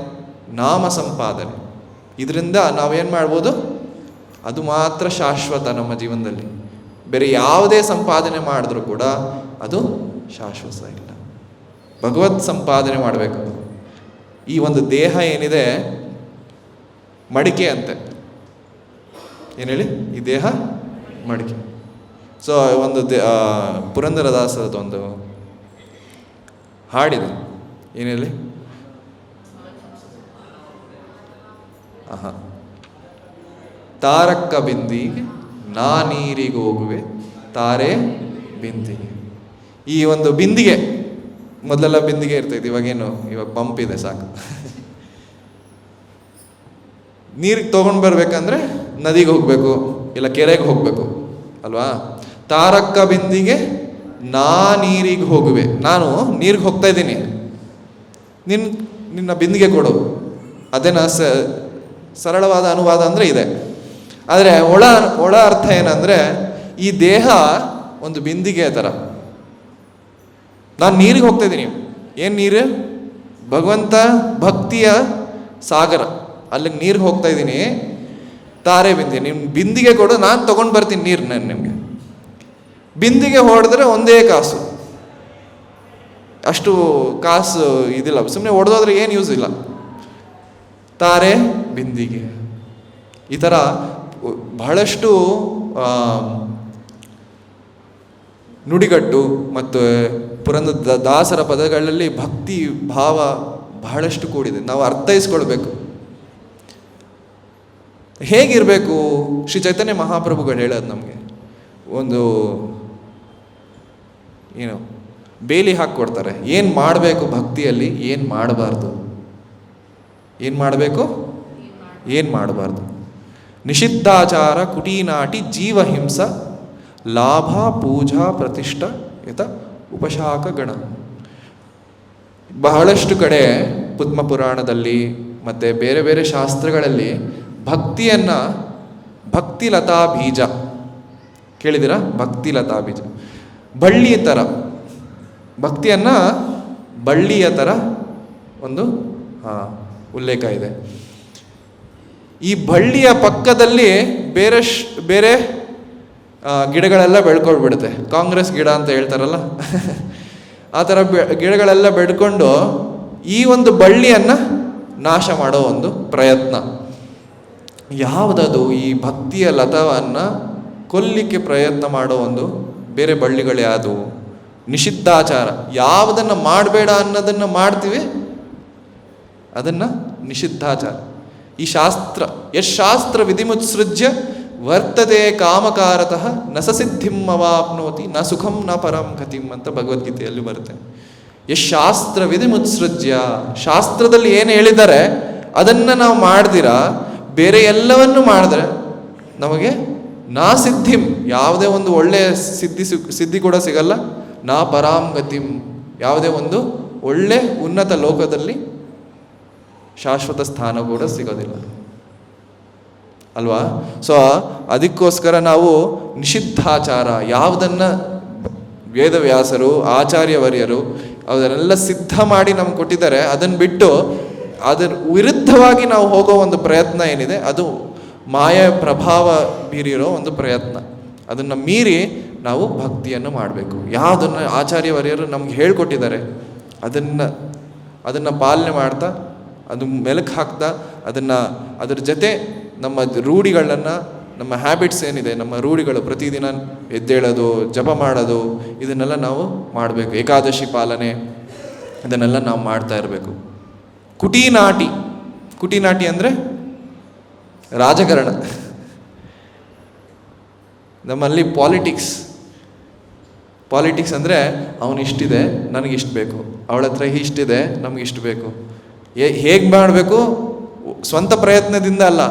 ನಾಮ ಸಂಪಾದನೆ, ಇದರಿಂದ ನಾವೇನು ಮಾಡ್ಬೋದು, ಅದು ಮಾತ್ರ ಶಾಶ್ವತ ನಮ್ಮ ಜೀವನದಲ್ಲಿ. ಬೇರೆ ಯಾವುದೇ ಸಂಪಾದನೆ ಮಾಡಿದ್ರೂ ಕೂಡ ಅದು ಶಾಶ್ವತ ಇಲ್ಲ. ಭಗವತ್ ಸಂಪಾದನೆ ಮಾಡಬೇಕು. ಈ ಒಂದು ದೇಹ ಏನಿದೆ ಮಡಿಕೆ ಅಂತೆ. ಏನು ಹೇಳಿ, ಈ ದೇಹ ಮಡಿಕೆ. ಸೊ ಒಂದು ಪುರಂದರದಾಸರದ್ದು ಒಂದು ಹಾಡಿದೆ, ಏನು ಹೇಳಿ, ತಾರಕ್ಕ ಬಿಂದಿಗೆ ನಾ ನೀರಿಗೋಗುವೆ ತಾರೆ ಬಿಂದಿಗೆ. ಈ ಒಂದು ಬಿಂದಿಗೆ, ಮೊದಲೆಲ್ಲ ಬಿಂದಿಗೆ ಇರ್ತೈತೆ, ಇವಾಗೇನು, ಇವಾಗ ಪಂಪ್ ಇದೆ ಸಾಕು. ನೀರಿಗೆ ತೊಗೊಂಡು ಬರ್ಬೇಕಂದ್ರೆ ನದಿಗೆ ಹೋಗ್ಬೇಕು, ಇಲ್ಲ ಕೆರೆಗೆ ಹೋಗ್ಬೇಕು ಅಲ್ವಾ. ತಾರಕ್ಕ ಬಿಂದಿಗೆ ನಾ ನೀರಿಗೆ ಹೋಗುವೆ, ನಾನು ನೀರಿಗೆ ಹೋಗ್ತಾ ಇದ್ದೀನಿ, ನಿನ್ನ ಬಿಂದಿಗೆ ಕೊಡು. ಅದೇನ ಸರಳವಾದ ಅನುವಾದ ಅಂದರೆ ಇದೆ. ಆದರೆ ಒಳ ಅರ್ಥ ಏನಂದರೆ, ಈ ದೇಹ ಒಂದು ಬಿಂದಿಗೆ ಥರ. ನಾನು ನೀರಿಗೆ ಹೋಗ್ತಾ ಇದ್ದೀನಿ. ಏನು ನೀರು? ಭಗವಂತ ಭಕ್ತಿಯ ಸಾಗರ, ಅಲ್ಲಿಗೆ ನೀರಿಗೆ ಹೋಗ್ತಾ ಇದ್ದೀನಿ. ತಾರೆ ಬಿಂದಿಗೆ, ನಿಮ್ಮ ಬಿಂದಿಗೆ ಕೊಡು, ನಾನು ತೊಗೊಂಡು ಬರ್ತೀನಿ ನೀರು. ನಾನು ನಿಮಗೆ ಬಿಂದಿಗೆ ಹೊಡೆದ್ರೆ ಒಂದೇ ಕಾಸು, ಅಷ್ಟು ಕಾಸು ಇದಿಲ್ಲ. ಸುಮ್ಮನೆ ಹೊಡೆದೋದ್ರೆ ಏನು ಯೂಸ್ ಇಲ್ಲ. ತಾರೆ ಬಿಂದಿಗೆ, ಈ ಥರ ಬಹಳಷ್ಟು ನುಡಿಗಟ್ಟು ಮತ್ತು ಪುರಂದರ ದಾಸರ ಪದಗಳಲ್ಲಿ ಭಕ್ತಿ ಭಾವ ಬಹಳಷ್ಟು ಕೂಡಿದೆ. ನಾವು ಅರ್ಥೈಸ್ಕೊಳ್ಬೇಕು. ಹೇಗಿರಬೇಕು? ಶ್ರೀ ಚೈತನ್ಯ ಮಹಾಪ್ರಭುಗಳು ಹೇಳೋದು ನಮಗೆ ಒಂದು ಏನು ಬೇಲಿ ಹಾಕ್ಕೊಡ್ತಾರೆ. ಏನು ಮಾಡಬೇಕು ಭಕ್ತಿಯಲ್ಲಿ, ಏನು ಮಾಡಬಾರ್ದು, ಏನು ಮಾಡಬೇಕು, ಏನು ಮಾಡಬಾರ್ದು. ನಿಷಿದ್ಧಾಚಾರ ಕುಟೀನಾಟಿ ಜೀವಹಿಂಸ ಲಾಭ ಪೂಜಾ ಪ್ರತಿಷ್ಠ ಯತ ಉಪಶಾಖ ಗಣ. ಬಹಳಷ್ಟು ಕಡೆ ಪದ್ಮ ಪುರಾಣದಲ್ಲಿ ಮತ್ತು ಬೇರೆ ಬೇರೆ ಶಾಸ್ತ್ರಗಳಲ್ಲಿ ಭಕ್ತಿಯನ್ನು ಭಕ್ತಿಲತಾ ಬೀಜ ಕೇಳಿದಿರಾ? ಭಕ್ತಿಲತಾ ಬೀಜ ಬಳ್ಳಿಯ ಥರ, ಭಕ್ತಿಯನ್ನು ಬಳ್ಳಿಯ ಥರ ಒಂದು ಉಲ್ಲೇಖ ಇದೆ. ಈ ಬಳ್ಳಿಯ ಪಕ್ಕದಲ್ಲಿ ಬೇರೆ ಗಿಡಗಳೆಲ್ಲ ಬೆಳ್ಕೊಳ್ಬಿಡುತ್ತೆ. ಕಾಂಗ್ರೆಸ್ ಗಿಡ ಅಂತ ಹೇಳ್ತಾರಲ್ಲ ಆ ಥರ ಗಿಡಗಳೆಲ್ಲ ಬೆಳ್ಕೊಂಡು ಈ ಒಂದು ಬಳ್ಳಿಯನ್ನು ನಾಶ ಮಾಡೋ ಒಂದು ಪ್ರಯತ್ನ. ಯಾವುದದು? ಈ ಭಕ್ತಿಯ ಲತವನ್ನು ಕೊಲ್ಲಿಕ್ಕೆ ಪ್ರಯತ್ನ ಮಾಡೋ ಒಂದು ಬೇರೆ ಬಳ್ಳಿಗಳು ಯಾವುವು? ನಿಷಿದ್ಧಾಚಾರ. ಯಾವುದನ್ನು ಮಾಡಬೇಡ ಅನ್ನೋದನ್ನು ಮಾಡ್ತೀವಿ, ಅದನ್ನು ನಿಷಿದ್ಧಾಚಾರ. ಈ ಶಾಸ್ತ್ರ ಯಶಾಸ್ತ್ರ ವಿಧಿಮುತ್ಸೃಜ್ಯ ವರ್ತತೆ ಕಾಮಕಾರತಃ ನ ಸಿದ್ಧಿಂ ಅವಾಪ್ನೋತಿ ನ ಸುಖಂ ನ ಪರಂ ಗತಿಂ ಅಂತ ಭಗವದ್ಗೀತೆಯಲ್ಲಿ ಬರುತ್ತೆ. ಯಶಾಸ್ತ್ರ ವಿಧಿಮುತ್ಸೃಜ್ಯ, ಶಾಸ್ತ್ರದಲ್ಲಿ ಏನು ಹೇಳಿದ್ದಾರೆ ಅದನ್ನು ನಾವು ಮಾಡ್ದಿರಾ ಬೇರೆ ಎಲ್ಲವನ್ನು ಮಾಡಿದ್ರೆ ನಮಗೆ ನಾ ಸಿದ್ಧಿಂ, ಯಾವುದೇ ಒಂದು ಒಳ್ಳೆಯ ಸಿದ್ಧಿ ಕೂಡ ಸಿಗಲ್ಲ. ನಾ ಪರಾಂ ಗತಿಂ, ಯಾವುದೇ ಒಂದು ಒಳ್ಳೆ ಉನ್ನತ ಲೋಕದಲ್ಲಿ ಶಾಶ್ವತ ಸ್ಥಾನ ಕೂಡ ಸಿಗೋದಿಲ್ಲ ಅಲ್ವಾ. ಸೊ ಅದಕ್ಕೋಸ್ಕರ ನಾವು ನಿಷಿದ್ಧಾಚಾರ, ಯಾವುದನ್ನು ವೇದವ್ಯಾಸರು ಆಚಾರ್ಯವರ್ಯರು ಅದನ್ನೆಲ್ಲ ಸಿದ್ಧ ಮಾಡಿ ನಮ್ಗೆ ಕೊಟ್ಟಿದ್ದಾರೆ, ಅದನ್ನು ಬಿಟ್ಟು ಅದರ ವಿರುದ್ಧವಾಗಿ ನಾವು ಹೋಗೋ ಒಂದು ಪ್ರಯತ್ನ ಏನಿದೆ ಅದು ಮಾಯ ಪ್ರಭಾವ ಬೀರಿರೋ ಒಂದು ಪ್ರಯತ್ನ. ಅದನ್ನು ಮೀರಿ ನಾವು ಭಕ್ತಿಯನ್ನು ಮಾಡಬೇಕು. ಯಾವುದನ್ನು ಆಚಾರ್ಯವರ್ಯರು ನಮ್ಗೆ ಹೇಳ್ಕೊಟ್ಟಿದ್ದಾರೆ ಅದನ್ನು ಪಾಲನೆ ಮಾಡ್ತಾ, ಅದು ಮೆಲುಕು ಹಾಕ್ತಾ, ಅದರ ಜೊತೆ ನಮ್ಮ ರೂಢಿಗಳನ್ನು, ನಮ್ಮ ಹ್ಯಾಬಿಟ್ಸ್ ಏನಿದೆ, ನಮ್ಮ ರೂಢಿಗಳು, ಪ್ರತಿದಿನ ಎದ್ದೇಳೋದು, ಜಪ ಮಾಡೋದು, ಇದನ್ನೆಲ್ಲ ನಾವು ಮಾಡಬೇಕು. ಏಕಾದಶಿ ಪಾಲನೆ ಇದನ್ನೆಲ್ಲ ನಾವು ಮಾಡ್ತಾ ಇರಬೇಕು. ಕುಟಿನಾಟಿ ಅಂದರೆ ರಾಜಕಾರಣ. ನಮ್ಮಲ್ಲಿ ಪಾಲಿಟಿಕ್ಸ್ ಅಂದರೆ ಅವನಿಷ್ಟಿದೆ ನನಗಿಷ್ಟು ಬೇಕು, ಅವಳ ಹತ್ರ ಇಷ್ಟಿದೆ ನಮಗಿಷ್ಟು ಬೇಕು. ಹೇಗೆ ಮಾಡಬೇಕು? ಸ್ವಂತ ಪ್ರಯತ್ನದಿಂದ ಅಲ್ಲ.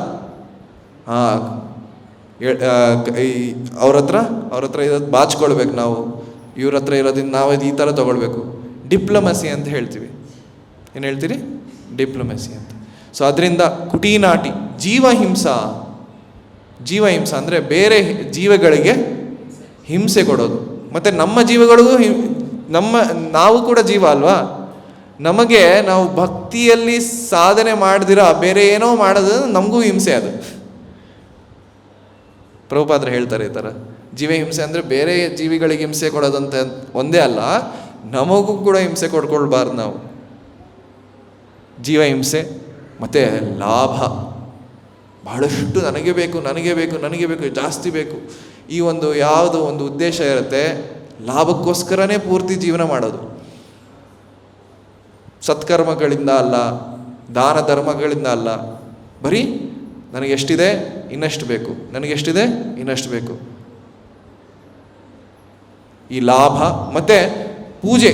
ಅವ್ರ ಹತ್ರ ಇರೋದು ಬಾಚ್ಕೊಳ್ಬೇಕು ನಾವು. ಇವ್ರ ಹತ್ರ ಇರೋದ್ರಿಂದ ನಾವು ಇದು ಈ ಥರ ತೊಗೊಳ್ಬೇಕು. ಡಿಪ್ಲೊಮಸಿ ಅಂತ ಹೇಳ್ತೀವಿ. ಏನು ಹೇಳ್ತೀರಿ? ಡಿಪ್ಲೊಮಸಿ ಅಂತ. ಸೊ ಅದರಿಂದ ಕುಟೀನಾಟಿ, ಜೀವಹಿಂಸಾ ಅಂದರೆ ಬೇರೆ ಜೀವಗಳಿಗೆ ಹಿಂಸೆ ಕೊಡೋದು. ಮತ್ತು ನಮ್ಮ ಜೀವಗಳಿಗೂ ನಾವು ಕೂಡ ಜೀವ ಅಲ್ವಾ? ನಮಗೆ ನಾವು ಭಕ್ತಿಯಲ್ಲಿ ಸಾಧನೆ ಮಾಡ್ದಿರ ಬೇರೆ ಏನೋ ಮಾಡೋದು ನಮಗೂ ಹಿಂಸೆ. ಅದು ಪ್ರಭುಪಾದರು ಹೇಳ್ತಾರೆ ಈ ಥರ, ಜೀವಹಿಂಸೆ ಅಂದರೆ ಬೇರೆ ಜೀವಿಗಳಿಗೆ ಹಿಂಸೆ ಕೊಡೋದಂತ ಒಂದೇ ಅಲ್ಲ, ನಮಗೂ ಕೂಡ ಹಿಂಸೆ ಕೊಡ್ಕೊಳ್ಬಾರ್ದು ನಾವು. ಜೀವಹಿಂಸೆ ಮತ್ತು ಲಾಭ, ಬಹಳಷ್ಟು ನನಗೆ ಬೇಕು ಜಾಸ್ತಿ ಬೇಕು, ಈ ಒಂದು ಯಾವುದೋ ಒಂದು ಉದ್ದೇಶ ಇರುತ್ತೆ, ಲಾಭಕ್ಕೋಸ್ಕರನೇ ಪೂರ್ತಿ ಜೀವನ ಮಾಡೋದು. ಸತ್ಕರ್ಮಗಳಿಂದ ಅಲ್ಲ, ದಾನ ಧರ್ಮಗಳಿಂದ ಅಲ್ಲ, ಬರೀ ನನಗೆಷ್ಟಿದೆ ಇನ್ನಷ್ಟು ಬೇಕು, ನನಗೆಷ್ಟಿದೆ ಇನ್ನಷ್ಟು ಬೇಕು. ಈ ಲಾಭ ಮತ್ತು ಪೂಜೆ,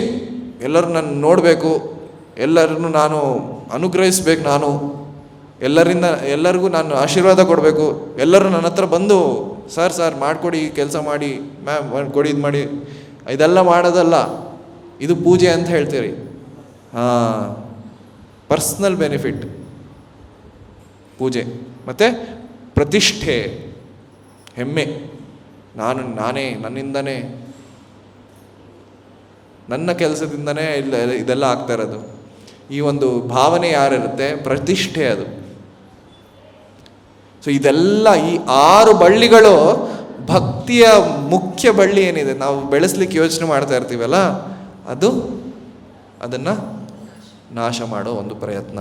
ಎಲ್ಲರೂ ನಾನು ನೋಡಬೇಕು, ಎಲ್ಲರನ್ನು ನಾನು ಅನುಗ್ರಹಿಸ್ಬೇಕು, ನಾನು ಎಲ್ಲರಿಗೂ ನಾನು ಆಶೀರ್ವಾದ ಕೊಡಬೇಕು, ಎಲ್ಲರೂ ನನ್ನ ಹತ್ರ ಬಂದು ಸರ್ ಮಾಡಿಕೊಡಿ, ಕೆಲಸ ಮಾಡಿ, ಮ್ಯಾಮ್ ಕೊಡಿ, ಇದು ಮಾಡಿ, ಇದೆಲ್ಲ ಮಾಡೋದಲ್ಲ. ಇದು ಪೂಜೆ ಅಂತ ಹೇಳ್ತೀರಿ. ಪರ್ಸ್ನಲ್ ಬೆನಿಫಿಟ್ ಪೂಜೆ. ಮತ್ತು ಪ್ರತಿಷ್ಠೆ, ಹೆಮ್ಮೆ, ನಾನೇ ನನ್ನಿಂದನೇ, ನನ್ನ ಕೆಲಸದಿಂದನೇ ಇದೆಲ್ಲ ಆಗ್ತಾ ಇರೋದು. ಈ ಒಂದು ಭಾವನೆ ಯಾರಿರುತ್ತೆ, ಪ್ರತಿಷ್ಠೆ ಅದು. ಸೊ ಇದೆಲ್ಲ ಈ 6 ಬಳ್ಳಿಗಳು ಭಕ್ತಿಯ ಮುಖ್ಯ ಬಳ್ಳಿ ಏನಿದೆ, ನಾವು ಬೆಳೆಸ್ಲಿಕ್ಕೆ ಯೋಚನೆ ಮಾಡ್ತಾ ಇರ್ತೀವಲ್ಲ, ಅದನ್ನು ನಾಶ ಮಾಡೋ ಒಂದು ಪ್ರಯತ್ನ.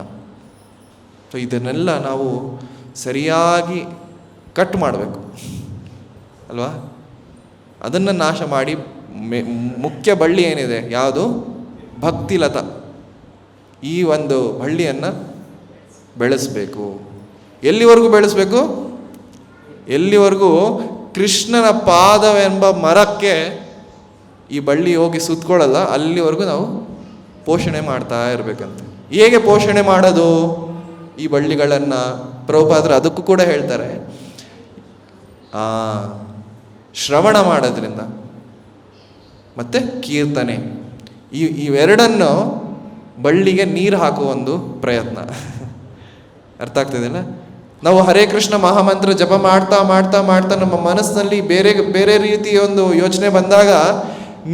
ಸೊ ಇದನ್ನೆಲ್ಲ ನಾವು ಸರಿಯಾಗಿ ಕಟ್ ಮಾಡಬೇಕು ಅಲ್ವಾ? ಅದನ್ನು ನಾಶ ಮಾಡಿ ಮುಖ್ಯ ಬಳ್ಳಿ ಏನಿದೆ ಯಾವುದು, ಭಕ್ತಿಲತ, ಈ ಒಂದು ಬಳ್ಳಿಯನ್ನು ಬೆಳೆಸಬೇಕು. ಎಲ್ಲಿವರೆಗೂ ಬೆಳೆಸಬೇಕು? ಎಲ್ಲಿವರೆಗೂ ಕೃಷ್ಣನ ಪಾದವೆಂಬ ಮರಕ್ಕೆ ಈ ಬಳ್ಳಿ ಹೋಗಿ ಸುತ್ತಕೊಳ್ಳಲ್ಲ, ಅಲ್ಲಿವರೆಗೂ ನಾವು ಪೋಷಣೆ ಮಾಡ್ತಾ ಇರಬೇಕಂತೆ. ಹೇಗೆ ಪೋಷಣೆ ಮಾಡೋದು ಈ ಬಳ್ಳಿಗಳನ್ನು? ಪ್ರಭುಪಾದರು ಅದಕ್ಕೂ ಕೂಡ ಹೇಳ್ತಾರೆ, ಶ್ರವಣ ಮಾಡೋದ್ರಿಂದ ಮತ್ತು ಕೀರ್ತನೆ, ಇವೆರಡನ್ನು ಬಳ್ಳಿಗೆ ನೀರು ಹಾಕುವ ಒಂದು ಪ್ರಯತ್ನ. ಅರ್ಥ ಆಗ್ತದಲ್ಲ? ನಾವು ಹರೇ ಕೃಷ್ಣ ಮಹಾಮಂತ್ರ ಜಪ ಮಾಡ್ತಾ ಮಾಡ್ತಾ ಮಾಡ್ತಾ ನಮ್ಮ ಮನಸ್ಸಿನಲ್ಲಿ ಬೇರೆ ಬೇರೆ ರೀತಿಯ ಒಂದು ಯೋಚನೆ ಬಂದಾಗ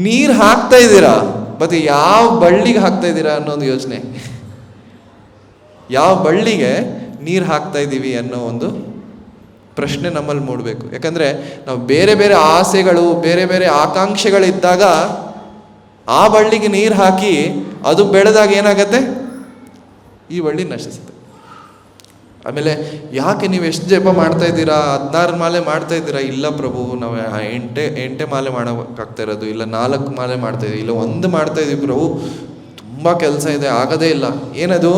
ನೀರು ಹಾಕ್ತಾ ಇದ್ದೀರಾ, ಮತ್ತು ಯಾವ ಬಳ್ಳಿಗೆ ಹಾಕ್ತಾ ಇದ್ದೀರಾ ಅನ್ನೋದು ಯೋಚನೆ. ಯಾವ ಬಳ್ಳಿಗೆ ನೀರು ಹಾಕ್ತಾ ಇದ್ದೀವಿ ಅನ್ನೋ ಒಂದು ಪ್ರಶ್ನೆ ನಮ್ಮಲ್ಲಿ ಮೂಡಬೇಕು. ಯಾಕಂದರೆ ನಾವು ಬೇರೆ ಬೇರೆ ಆಸೆಗಳು, ಬೇರೆ ಬೇರೆ ಆಕಾಂಕ್ಷೆಗಳಿದ್ದಾಗ ಆ ಬಳ್ಳಿಗೆ ನೀರು ಹಾಕಿ ಅದು ಬೆಳೆದಾಗ ಏನಾಗತ್ತೆ, ಈ ಬಳ್ಳಿ ನಶಿಸುತ್ತೆ. ಆಮೇಲೆ ಯಾಕೆ ನೀವು ಎಷ್ಟು ಜಪ ಮಾಡ್ತಾ ಇದ್ದೀರಾ, 16 ಮಾಲೆ ಮಾಡ್ತಾ ಇದ್ದೀರಾ? ಇಲ್ಲ ಪ್ರಭು, ನಾವು 8 ಮಾಲೆ ಮಾಡೋಕ್ಕಾಗ್ತಾ ಇರೋದು, ಇಲ್ಲ 4 ಮಾಲೆ ಮಾಡ್ತಾ ಇದ್ದೀವಿ, ಇಲ್ಲ 1 ಮಾಡ್ತಾ ಇದ್ದೀವಿ ಪ್ರಭು, ತುಂಬ ಕೆಲಸ ಇದೆ, ಆಗೋದೇ ಇಲ್ಲ. ಏನದು?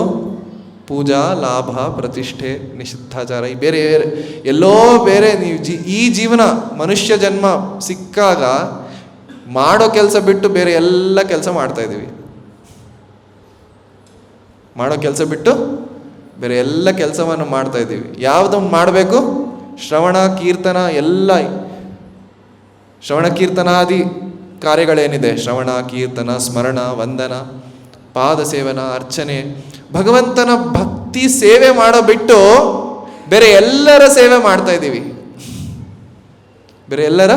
ಪೂಜಾ, ಲಾಭ, ಪ್ರತಿಷ್ಠೆ, ನಿಷಿದ್ಧಾಚಾರ, ಈ ಬೇರೆ ಎಲ್ಲೋ ಬೇರೆ. ನೀವು ಈ ಜೀವನ ಮನುಷ್ಯ ಜನ್ಮ ಸಿಕ್ಕಾಗ ಮಾಡೋ ಕೆಲಸ ಬಿಟ್ಟು ಬೇರೆ ಎಲ್ಲ ಕೆಲಸ ಮಾಡ್ತಾ ಇದ್ದೀವಿ. ಮಾಡೋ ಕೆಲಸ ಬಿಟ್ಟು ಬೇರೆ ಎಲ್ಲ ಕೆಲಸವನ್ನು ಮಾಡ್ತಾ ಇದ್ದೀವಿ. ಯಾವುದನ್ನು ಮಾಡಬೇಕು? ಶ್ರವಣ ಕೀರ್ತನ, ಎಲ್ಲ ಶ್ರವಣ ಕೀರ್ತನಾದಿ ಕಾರ್ಯಗಳೇನಿದೆ, ಶ್ರವಣ ಕೀರ್ತನ, ಸ್ಮರಣ, ವಂದನ, ಪಾದ ಸೇವನ, ಅರ್ಚನೆ, ಭಗವಂತನ ಭಕ್ತಿ ಸೇವೆ ಮಾಡೋ ಬಿಟ್ಟು ಬೇರೆ ಎಲ್ಲರ ಸೇವೆ ಮಾಡ್ತಾ ಇದ್ದೀವಿ. ಬೇರೆ ಎಲ್ಲರ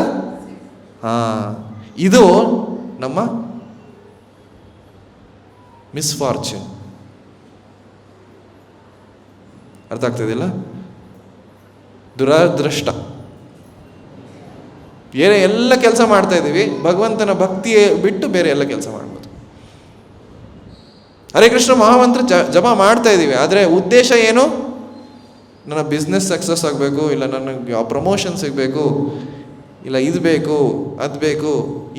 ಇದು ನಮ್ಮ ಮಿಸ್ಫಾರ್ಚ್ಯೂನ್. ಅರ್ಥ ಆಗ್ತದಿಲ್ಲ? ದುರದೃಷ್ಟ. ಬೇರೆ ಎಲ್ಲ ಕೆಲಸ ಮಾಡ್ತಾ ಇದ್ದೀವಿ, ಭಗವಂತನ ಭಕ್ತಿ ಬಿಟ್ಟು ಬೇರೆ ಎಲ್ಲ ಕೆಲಸ ಮಾಡ್ಬೋದು. ಹರೇ ಕೃಷ್ಣ ಮಹಾಮಂತ್ರ ಜಪ ಮಾಡ್ತಾ ಇದ್ದೀವಿ, ಆದರೆ ಉದ್ದೇಶ ಏನು? ನನ್ನ ಬಿಸ್ನೆಸ್ ಸಕ್ಸಸ್ ಆಗಬೇಕು, ಇಲ್ಲ ನನಗೆ ಯಾವ ಪ್ರಮೋಷನ್ ಸಿಗಬೇಕು, ಇಲ್ಲ ಇದು ಬೇಕು, ಅದು ಬೇಕು,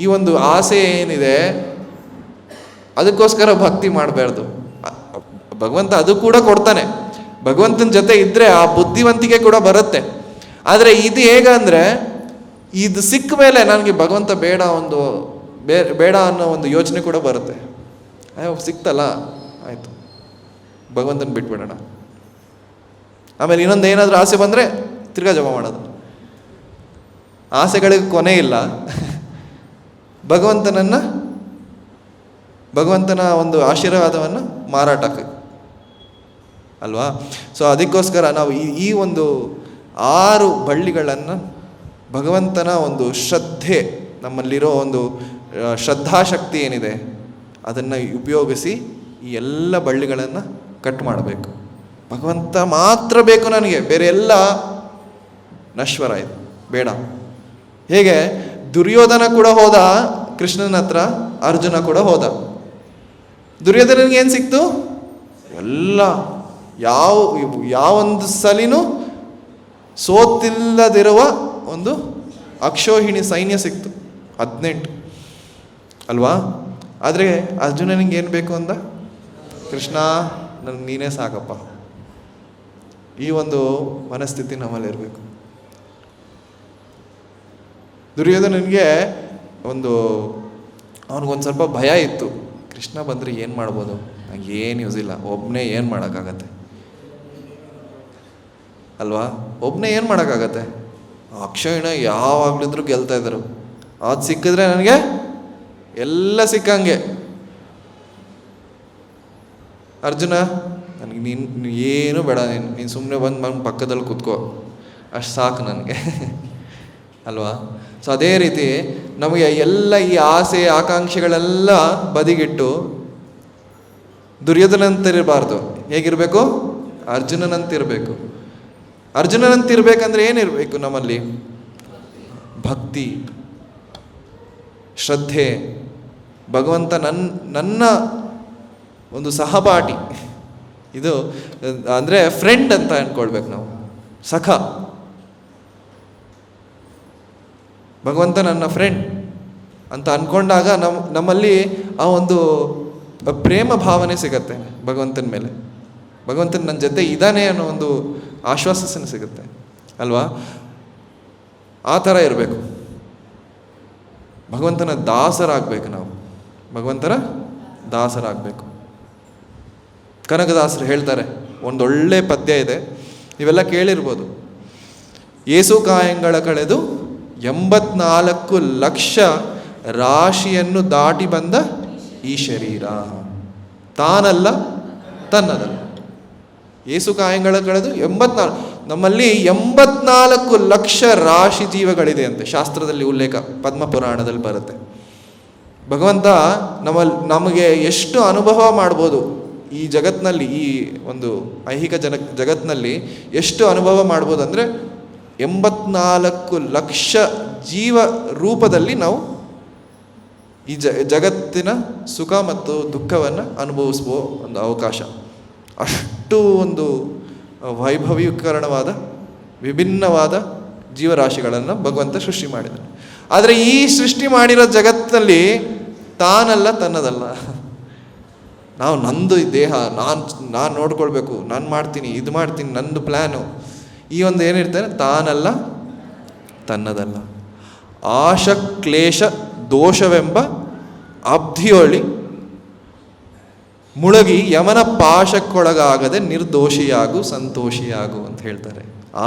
ಈ ಒಂದು ಆಸೆ ಏನಿದೆ ಅದಕ್ಕೋಸ್ಕರ ಭಕ್ತಿ ಮಾಡಬಾರ್ದು. ಭಗವಂತ ಅದು ಕೂಡ ಕೊಡ್ತಾನೆ, ಭಗವಂತನ ಜೊತೆ ಇದ್ದರೆ ಆ ಬುದ್ಧಿವಂತಿಕೆ ಕೂಡ ಬರುತ್ತೆ. ಆದರೆ ಇದು ಹೇಗಂದರೆ, ಇದು ಸಿಕ್ಕ ಮೇಲೆ ನನಗೆ ಭಗವಂತ ಬೇಡ ಅನ್ನೋ ಒಂದು ಯೋಚನೆ ಕೂಡ ಬರುತ್ತೆ. ಸಿಕ್ತಲ್ಲ, ಆಯಿತು, ಭಗವಂತನ ಬಿಟ್ಬಿಡೋಣ. ಆಮೇಲೆ ಇನ್ನೊಂದು ಏನಾದರೂ ಆಸೆ ಬಂದರೆ ತಿರ್ಗಾ ಜಪ ಮಾಡೋದು. ಆಸೆಗಳಿಗೆ ಕೊನೆ ಇಲ್ಲ, ಭಗವಂತನ ಒಂದು ಆಶೀರ್ವಾದವನ್ನು ಮಾರಾಟಕ್ಕೆ ಅಲ್ವಾ. ಸೊ ಅದಕ್ಕೋಸ್ಕರ ನಾವು ಈ ಒಂದು 6 ಬಳ್ಳಿಗಳನ್ನು ಭಗವಂತನ ಒಂದು ಶ್ರದ್ಧೆ, ನಮ್ಮಲ್ಲಿರೋ ಒಂದು ಶ್ರದ್ಧಾಶಕ್ತಿ ಏನಿದೆ ಅದನ್ನು ಉಪಯೋಗಿಸಿ ಈ ಎಲ್ಲ ಬಳ್ಳಿಗಳನ್ನು ಕಟ್ ಮಾಡಬೇಕು. ಭಗವಂತ ಮಾತ್ರ ಬೇಕು ನನಗೆ, ಬೇರೆ ಎಲ್ಲ ನಶ್ವರ ಇದು ಬೇಡ. ಹೇಗೆ ದುರ್ಯೋಧನ ಕೂಡ ಹೋದ ಕೃಷ್ಣನ ಹತ್ರ, ಅರ್ಜುನ ಕೂಡ ಹೋದ. ದುರ್ಯೋಧನಿಗೆ ಏನು ಸಿಕ್ತು? ಎಲ್ಲ ಯಾವೊಂದು ಸಲಿನೂ ಸೋತಿಲ್ಲದಿರುವ ಒಂದು ಅಕ್ಷೋಹಿಣಿ ಸೈನ್ಯ ಸಿಕ್ತು, 18 ಅಲ್ವಾ. ಆದರೆ ಅರ್ಜುನನಿಗೆ ಏನು ಬೇಕು ಅಂದ? ಕೃಷ್ಣ ನನಗೆ ನೀನೇ ಸಾಕಪ್ಪ. ಈ ಒಂದು ಮನಸ್ಥಿತಿ ನಮ್ಮಲ್ಲಿರಬೇಕು. ದುರ್ಯೋಧನನಿಗೆ ಅವನಿಗೊಂದು ಸ್ವಲ್ಪ ಭಯ ಇತ್ತು. ಕೃಷ್ಣ ಬಂದರೆ ಏನು ಮಾಡ್ಬೋದು, ನನಗೆ ಏನು ಯೂಸ್ ಇಲ್ಲ, ಒಬ್ಬನೇ ಏನು ಮಾಡೋಕ್ಕಾಗತ್ತೆ ಅಲ್ವಾ. ಒಬ್ಬನೇ ಏನು ಮಾಡೋಕ್ಕಾಗತ್ತೆ? ಅಕ್ಷಯನ ಯಾವಾಗಲಿದ್ರು ಗೆಲ್ತಾ ಇದ್ರು. ಅದು ಸಿಕ್ಕಿದ್ರೆ ನನಗೆ ಎಲ್ಲ ಸಿಕ್ಕಂಗೆ. ಅರ್ಜುನ ನನಗೆ ನೀನು ಏನು ಬೇಡ, ನೀನು ಸುಮ್ಮನೆ ಬಂದು ಪಕ್ಕದಲ್ಲಿ ಕೂತ್ಕೋ, ಅಷ್ಟು ಸಾಕು ನನಗೆ ಅಲ್ವಾ. ಸೊ ಅದೇ ರೀತಿ ನಮಗೆ ಎಲ್ಲ ಈ ಆಸೆ ಆಕಾಂಕ್ಷೆಗಳೆಲ್ಲ ಬದಿಗಿಟ್ಟು ದುರ್ಯೋಧನಂತಿರಬಾರ್ದು. ಹೇಗಿರಬೇಕು? ಅರ್ಜುನನಂತಿರಬೇಕು. ಅರ್ಜುನನಂತಿರ್ಬೇಕಂದ್ರೆ ಏನಿರಬೇಕು ನಮ್ಮಲ್ಲಿ? ಭಕ್ತಿ, ಶ್ರದ್ಧೆ. ಭಗವಂತ ನನ್ನ ಒಂದು ಸಹಪಾಠಿ, ಇದು ಅಂದರೆ ಫ್ರೆಂಡ್ ಅಂತ ಅಂದ್ಕೊಳ್ಬೇಕು ನಾವು, ಸಖ. ಭಗವಂತ ನನ್ನ ಫ್ರೆಂಡ್ ಅಂತ ಅಂದ್ಕೊಂಡಾಗ ನಮ್ಮಲ್ಲಿ ಆ ಒಂದು ಪ್ರೇಮ ಭಾವನೆ ಸಿಗತ್ತೆ ಭಗವಂತನ ಮೇಲೆ. ಭಗವಂತನ ನನ್ನ ಜೊತೆ ಇದ್ದಾನೆ ಅನ್ನೋ ಒಂದು ಆಶ್ವಾಸನೆ ಸಿಗುತ್ತೆ ಅಲ್ವಾ. ಆ ಥರ ಇರಬೇಕು. ಭಗವಂತನ ದಾಸರಾಗಬೇಕು ನಾವು, ಭಗವಂತನ ದಾಸರಾಗಬೇಕು. ಕನಕದಾಸರು ಹೇಳ್ತಾರೆ, ಒಂದೊಳ್ಳೆ ಪದ್ಯ ಇದೆ, ನೀವೆಲ್ಲ ಕೇಳಿರ್ಬೋದು. ಏಸು ಕಾಯಂಗಳ ಕಳೆದು 84 ಲಕ್ಷ ರಾಶಿಯನ್ನು ದಾಟಿ ಬಂದ ಈ ಶರೀರ ತಾನಲ್ಲ ತನ್ನದಲ್ಲ. ಏಸು ಕಾಯಂಗಳ ಕಳೆದು 84, ನಮ್ಮಲ್ಲಿ 84 ಲಕ್ಷ ರಾಶಿ ಜೀವಗಳಿದೆ ಅಂತೆ, ಶಾಸ್ತ್ರದಲ್ಲಿ ಉಲ್ಲೇಖ, ಪದ್ಮಪುರಾಣದಲ್ಲಿ ಬರುತ್ತೆ. ಭಗವಂತ ನಮಗೆ ಎಷ್ಟು ಅನುಭವ ಮಾಡ್ಬೋದು ಈ ಜಗತ್ತಿನಲ್ಲಿ, ಈ ಒಂದು ಐಹಿಕ ಜಗತ್ತಿನಲ್ಲಿ ಎಷ್ಟು ಅನುಭವ ಮಾಡ್ಬೋದು ಅಂದರೆ 84 ಲಕ್ಷ ಜೀವ ರೂಪದಲ್ಲಿ ನಾವು ಈ ಜಗತ್ತಿನ ಸುಖ ಮತ್ತು ದುಃಖವನ್ನು ಅನುಭವಿಸುವ ಒಂದು ಅವಕಾಶ. ಅಷ್ಟು ಒಂದು ವೈಭವೀಕರಣವಾದ ವಿಭಿನ್ನವಾದ ಜೀವರಾಶಿಗಳನ್ನು ಭಗವಂತ ಸೃಷ್ಟಿ ಮಾಡಿದ್ದಾನೆ. ಆದರೆ ಈ ಸೃಷ್ಟಿ ಮಾಡಿರೋ ಜಗತ್ತಿನಲ್ಲಿ ತಾನಲ್ಲ ತನ್ನದಲ್ಲ. ನಾವು ನಂದು ದೇಹ, ನಾನು ನೋಡ್ಕೊಳ್ಬೇಕು, ನಾನು ಮಾಡ್ತೀನಿ, ಇದು ಮಾಡ್ತೀನಿ, ನಂದು ಪ್ಲ್ಯಾನು, ಈ ಒಂದು ಏನಿರ್ತಾರೆ ತಾನಲ್ಲ ತನ್ನದಲ್ಲ. ಆಶ ಕ್ಲೇಶ ದೋಷವೆಂಬ ಅಬ್ಧಿಯೊಳಿ ಮುಳುಗಿ ಯಮನ ಪಾಶಕ್ಕೊಳಗಾಗದೆ ನಿರ್ದೋಷಿಯಾಗು ಸಂತೋಷಿಯಾಗು ಅಂತ ಹೇಳ್ತಾರೆ.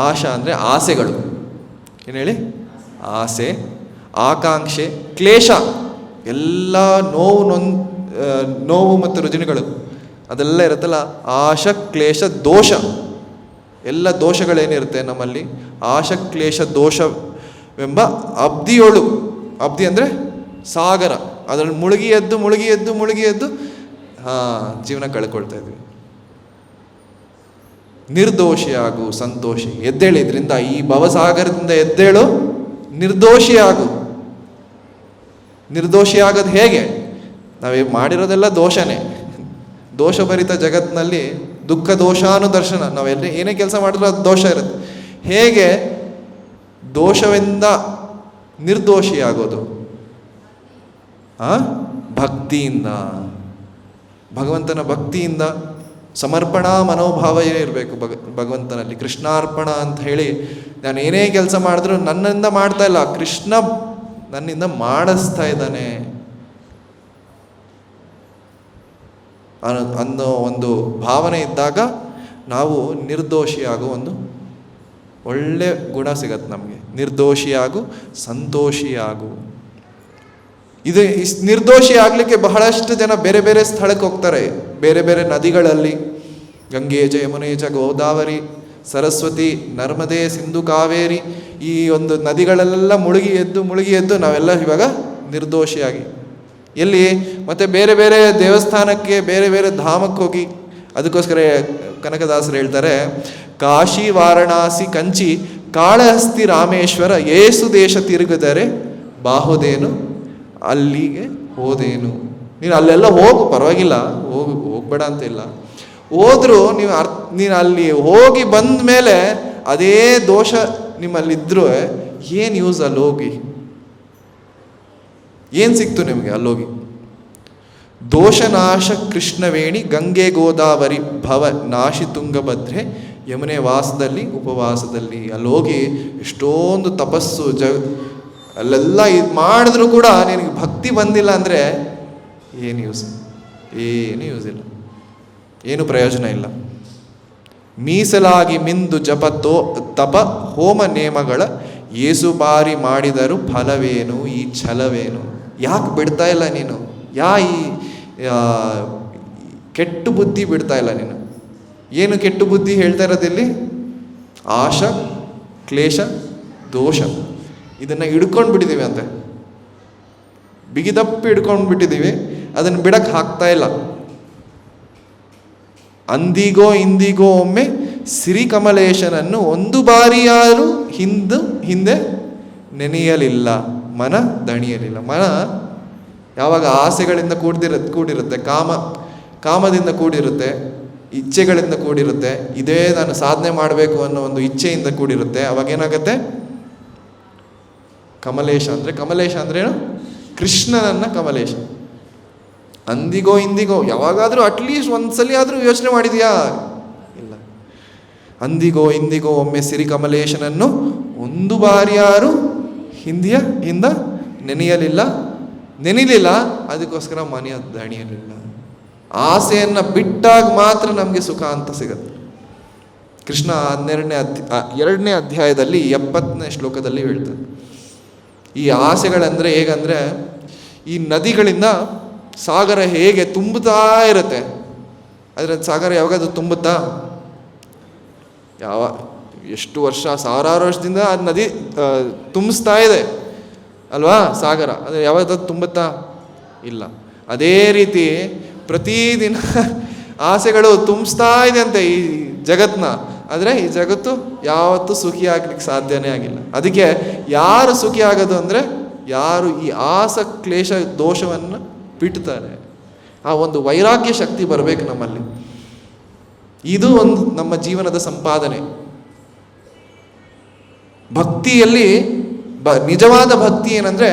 ಆಶ ಅಂದರೆ ಆಸೆಗಳು, ಏನು ಹೇಳಿ? ಆಸೆ, ಆಕಾಂಕ್ಷೆ, ಕ್ಲೇಶ, ಎಲ್ಲ ನೋವು ಮತ್ತು ರುಜಿನಗಳು ಅದೆಲ್ಲ ಇರುತ್ತಲ್ಲ. ಆಶ ಕ್ಲೇಶ ದೋಷ, ಎಲ್ಲ ದೋಷಗಳೇನಿರುತ್ತೆ ನಮ್ಮಲ್ಲಿ, ಆಶ ಕ್ಲೇಶ ದೋಷವೆಂಬ ಅಬ್ಧಿಯೊಳು, ಅಬ್ಧಿ ಅಂದರೆ ಸಾಗರ, ಅದರಲ್ಲಿ ಮುಳುಗಿ ಎದ್ದು ಜೀವನ ಕಳ್ಕೊಳ್ತಾ ಇದ್ವಿ. ನಿರ್ದೋಷಿಯಾಗು ಸಂತೋಷಿ, ಎದ್ದೇಳು ಇದರಿಂದ, ಈ ಭವಸಾಗರದಿಂದ ಎದ್ದೇಳು, ನಿರ್ದೋಷಿಯಾಗು. ನಿರ್ದೋಷಿಯಾಗೋದು ಹೇಗೆ? ನಾವೇ ಮಾಡಿರೋದೆಲ್ಲ ದೋಷನೇ. ದೋಷಭರಿತ ಜಗತ್ತಿನಲ್ಲಿ ದುಃಖ ದೋಷಾನುದರ್ಶನ, ನಾವೆಲ್ಲ ಏನೇ ಕೆಲಸ ಮಾಡಿದ್ರೂ ಅದು ದೋಷ ಇರುತ್ತೆ. ಹೇಗೆ ದೋಷವಿಂದ ನಿರ್ದೋಷಿಯಾಗೋದು? ಭಕ್ತಿಯಿಂದ, ಭಗವಂತನ ಭಕ್ತಿಯಿಂದ. ಸಮರ್ಪಣಾ ಮನೋಭಾವ ಇರಬೇಕು ಭಗವಂತನಲ್ಲಿ. ಕೃಷ್ಣಾರ್ಪಣ ಅಂತ ಹೇಳಿ ನಾನು ಏನೇ ಕೆಲಸ ಮಾಡಿದ್ರೂ ನನ್ನಿಂದ ಮಾಡ್ತಾ ಇಲ್ಲ, ಕೃಷ್ಣ ನನ್ನಿಂದ ಮಾಡಿಸ್ತಾ ಇದ್ದಾನೆ ಅನ್ನೋ ಒಂದು ಭಾವನೆ ಇದ್ದಾಗ ನಾವು ನಿರ್ದೋಷಿಯಾಗೋ ಒಂದು ಒಳ್ಳೆ ಗುಣ ಸಿಗತ್ತೆ ನಮಗೆ. ನಿರ್ದೋಷಿಯಾಗು ಸಂತೋಷಿಯಾಗು. ಇದು ನಿರ್ದೋಷಿ ಆಗಲಿಕ್ಕೆ ಬಹಳಷ್ಟು ಜನ ಬೇರೆ ಬೇರೆ ಸ್ಥಳಕ್ಕೆ ಹೋಗ್ತಾರೆ, ಬೇರೆ ಬೇರೆ ನದಿಗಳಲ್ಲಿ, ಗಂಗೆ ಚ ಯಮುನೆ ಚ ಗೋದಾವರಿ ಸರಸ್ವತಿ ನರ್ಮದೆ ಸಿಂಧು ಕಾವೇರಿ, ಈ ಒಂದು ನದಿಗಳಲ್ಲೆಲ್ಲ ಮುಳುಗಿ ಎದ್ದು ನಾವೆಲ್ಲ ಇವಾಗ ನಿರ್ದೋಷಿಯಾಗಿ ಎಲ್ಲಿ ಮತ್ತೆ ಬೇರೆ ಬೇರೆ ದೇವಸ್ಥಾನಕ್ಕೆ ಬೇರೆ ಬೇರೆ ಧಾಮಕ್ಕೆ ಹೋಗಿ. ಅದಕ್ಕೋಸ್ಕರ ಕನಕದಾಸರು ಹೇಳ್ತಾರೆ, ಕಾಶಿ ವಾರಣಾಸಿ ಕಂಚಿ ಕಾಳಹಸ್ತಿ ರಾಮೇಶ್ವರ ಏಸು ದೇಶ ತಿರುಗಿದರೆ ಬಾಹುದೇನು ಅಲ್ಲಿಗೆ ಹೋದೇನು. ನೀನು ಅಲ್ಲೆಲ್ಲ ಹೋಗು, ಪರವಾಗಿಲ್ಲ, ಹೋಗ್ಬೇಡ ಅಂತ ಇಲ್ಲ. ಹೋದ್ರೂ ನೀನು ಅಲ್ಲಿ ಹೋಗಿ ಬಂದ ಮೇಲೆ ಅದೇ ದೋಷ ನಿಮ್ಮಲ್ಲಿದ್ರೂ ಏನು ಯೂಸ್? ಅಲ್ಲಿ ಹೋಗಿ ಏನು ಸಿಕ್ತು ನಿಮಗೆ? ಅಲ್ಲೋಗಿ ದೋಷನಾಶ ಕೃಷ್ಣವೇಣಿ ಗಂಗೆ ಗೋದಾವರಿ ಭವ ನಾಶಿ ತುಂಗಭದ್ರೆ ಯಮುನೆ ವಾಸದಲ್ಲಿ ಉಪವಾಸದಲ್ಲಿ. ಅಲ್ಲೋಗಿ ಎಷ್ಟೊಂದು ತಪಸ್ಸು ಅಲ್ಲೆಲ್ಲ ಇದು ಮಾಡಿದ್ರೂ ಕೂಡ ನಿನಗೆ ಭಕ್ತಿ ಬಂದಿಲ್ಲ ಅಂದರೆ ಏನು ಯೂಸ್? ಏನು ಯೂಸ್ ಇಲ್ಲ, ಏನು ಪ್ರಯೋಜನ ಇಲ್ಲ. ಮೀಸಲಾಗಿ ಮಿಂದು ಜಪ ತಪ ಹೋಮ ನೇಮಗಳ ಏಸು ಬಾರಿ ಮಾಡಿದರೂ ಫಲವೇನು ಈ ಛಲವೇನು. ಯಾಕೆ ಬಿಡ್ತಾ ಇಲ್ಲ ನೀನು? ಈ ಕೆಟ್ಟು ಬುದ್ಧಿ ಬಿಡ್ತಾ ಇಲ್ಲ ನೀನು? ಏನು ಕೆಟ್ಟು ಬುದ್ಧಿ ಹೇಳ್ತಾ ಇರೋದಿಲ್ಲಿ? ಆಶ, ಕ್ಲೇಶ, ದೋಷ, ಇದನ್ನು ಹಿಡ್ಕೊಂಡು ಬಿಟ್ಟಿದ್ದೀವಿ ಅಂತೆ, ಬಿಗಿದಪ್ಪಿ ಹಿಡ್ಕೊಂಡು ಬಿಟ್ಟಿದ್ದೀವಿ, ಅದನ್ನು ಬಿಡಕ್ಕೆ ಆಗ್ತಾ ಇಲ್ಲ. ಅಂದಿಗೋ ಇಂದಿಗೋ ಒಮ್ಮೆ ಸಿರಿಕಮಲೇಶನನ್ನು ಒಂದು ಬಾರಿಯಾದರೂ ಹಿಂದೆ ನೆನೆಯಲಿಲ್ಲ, ಮನ ದಣಿಯಲಿಲ್ಲ. ಮನ ಯಾವಾಗ ಆಸೆಗಳಿಂದ ಕೂಡಿರುತ್ತೆ, ಕಾಮದಿಂದ ಕೂಡಿರುತ್ತೆ, ಇಚ್ಛೆಗಳಿಂದ ಕೂಡಿರುತ್ತೆ, ಇದೇ ನಾನು ಸಾಧನೆ ಮಾಡಬೇಕು ಅನ್ನೋ ಒಂದು ಇಚ್ಛೆಯಿಂದ ಕೂಡಿರುತ್ತೆ, ಅವಾಗೇನಾಗತ್ತೆ? ಕಮಲೇಶ ಅಂದ್ರೇನು? ಕೃಷ್ಣನನ್ನ ಕಮಲೇಶ. ಅಂದಿಗೋ ಇಂದಿಗೋ ಯಾವಾಗಾದರೂ ಅಟ್ಲೀಸ್ಟ್ ಒಂದ್ಸಲಿ ಆದರೂ ಯೋಚನೆ ಮಾಡಿದ್ಯಾ? ಇಲ್ಲ. ಅಂದಿಗೋ ಇಂದಿಗೋ ಒಮ್ಮೆ ಸಿರಿ ಕಮಲೇಶನನ್ನು ಒಂದು ಬಾರಿಯಾರು ಹಿಂದ ನೆನೆಯಲಿಲ್ಲ, ಅದಕ್ಕೋಸ್ಕರ ಮನೆಯ ದಣಿಯಲಿಲ್ಲ. ಆಸೆಯನ್ನು ಬಿಟ್ಟಾಗ ಮಾತ್ರ ನಮಗೆ ಸುಖ ಅಂತ ಸಿಗತ್ತೆ. ಕೃಷ್ಣ 2ನೇ ಅಧ್ಯಾಯದಲ್ಲಿ 70ನೇ ಶ್ಲೋಕದಲ್ಲಿ ಹೇಳ್ತಾನೆ, ಈ ಆಸೆಗಳಂದ್ರೆ ಹೇಗಂದ್ರೆ, ಈ ನದಿಗಳಿಂದ ಸಾಗರ ಹೇಗೆ ತುಂಬುತ್ತಾ ಇರುತ್ತೆ, ಆದರೆ ಸಾಗರ ಯಾವಾಗಾದ್ರೂ ತುಂಬುತ್ತಾ? ಎಷ್ಟು ವರ್ಷ, ಸಾವಿರಾರು ವರ್ಷದಿಂದ ಆ ನದಿ ತುಂಬಿಸ್ತಾ ಇದೆ ಅಲ್ವಾ ಸಾಗರ, ಆದರೆ ಯಾವಾಗಾದ್ರೂ ತುಂಬುತ್ತಾ? ಇಲ್ಲ. ಅದೇ ರೀತಿ ಪ್ರತಿದಿನ ಆಸೆಗಳು ತುಂಬಿಸ್ತಾ ಇದೆ ಅಂತೆ ಈ ಜಗತ್ತನ್ನ, ಆದರೆ ಈ ಜಗತ್ತು ಯಾವತ್ತೂ ಸುಖಿ ಆಗ್ಲಿಕ್ಕೆ ಸಾಧ್ಯನೇ ಆಗಿಲ್ಲ. ಅದಕ್ಕೆ ಯಾರು ಸುಖಿ ಆಗೋದು ಅಂದರೆ ಯಾರು ಈ ಆಸ ಕ್ಲೇಶ ದೋಷವನ್ನು ಬಿಡ್ತಾರೆ. ಆ ಒಂದು ವೈರಾಗ್ಯ ಶಕ್ತಿ ಬರಬೇಕು ನಮ್ಮಲ್ಲಿ. ಇದು ಒಂದು ನಮ್ಮ ಜೀವನದ ಸಂಪಾದನೆ. ಭಕ್ತಿಯಲ್ಲಿ ನಿಜವಾದ ಭಕ್ತಿ ಏನಂದ್ರೆ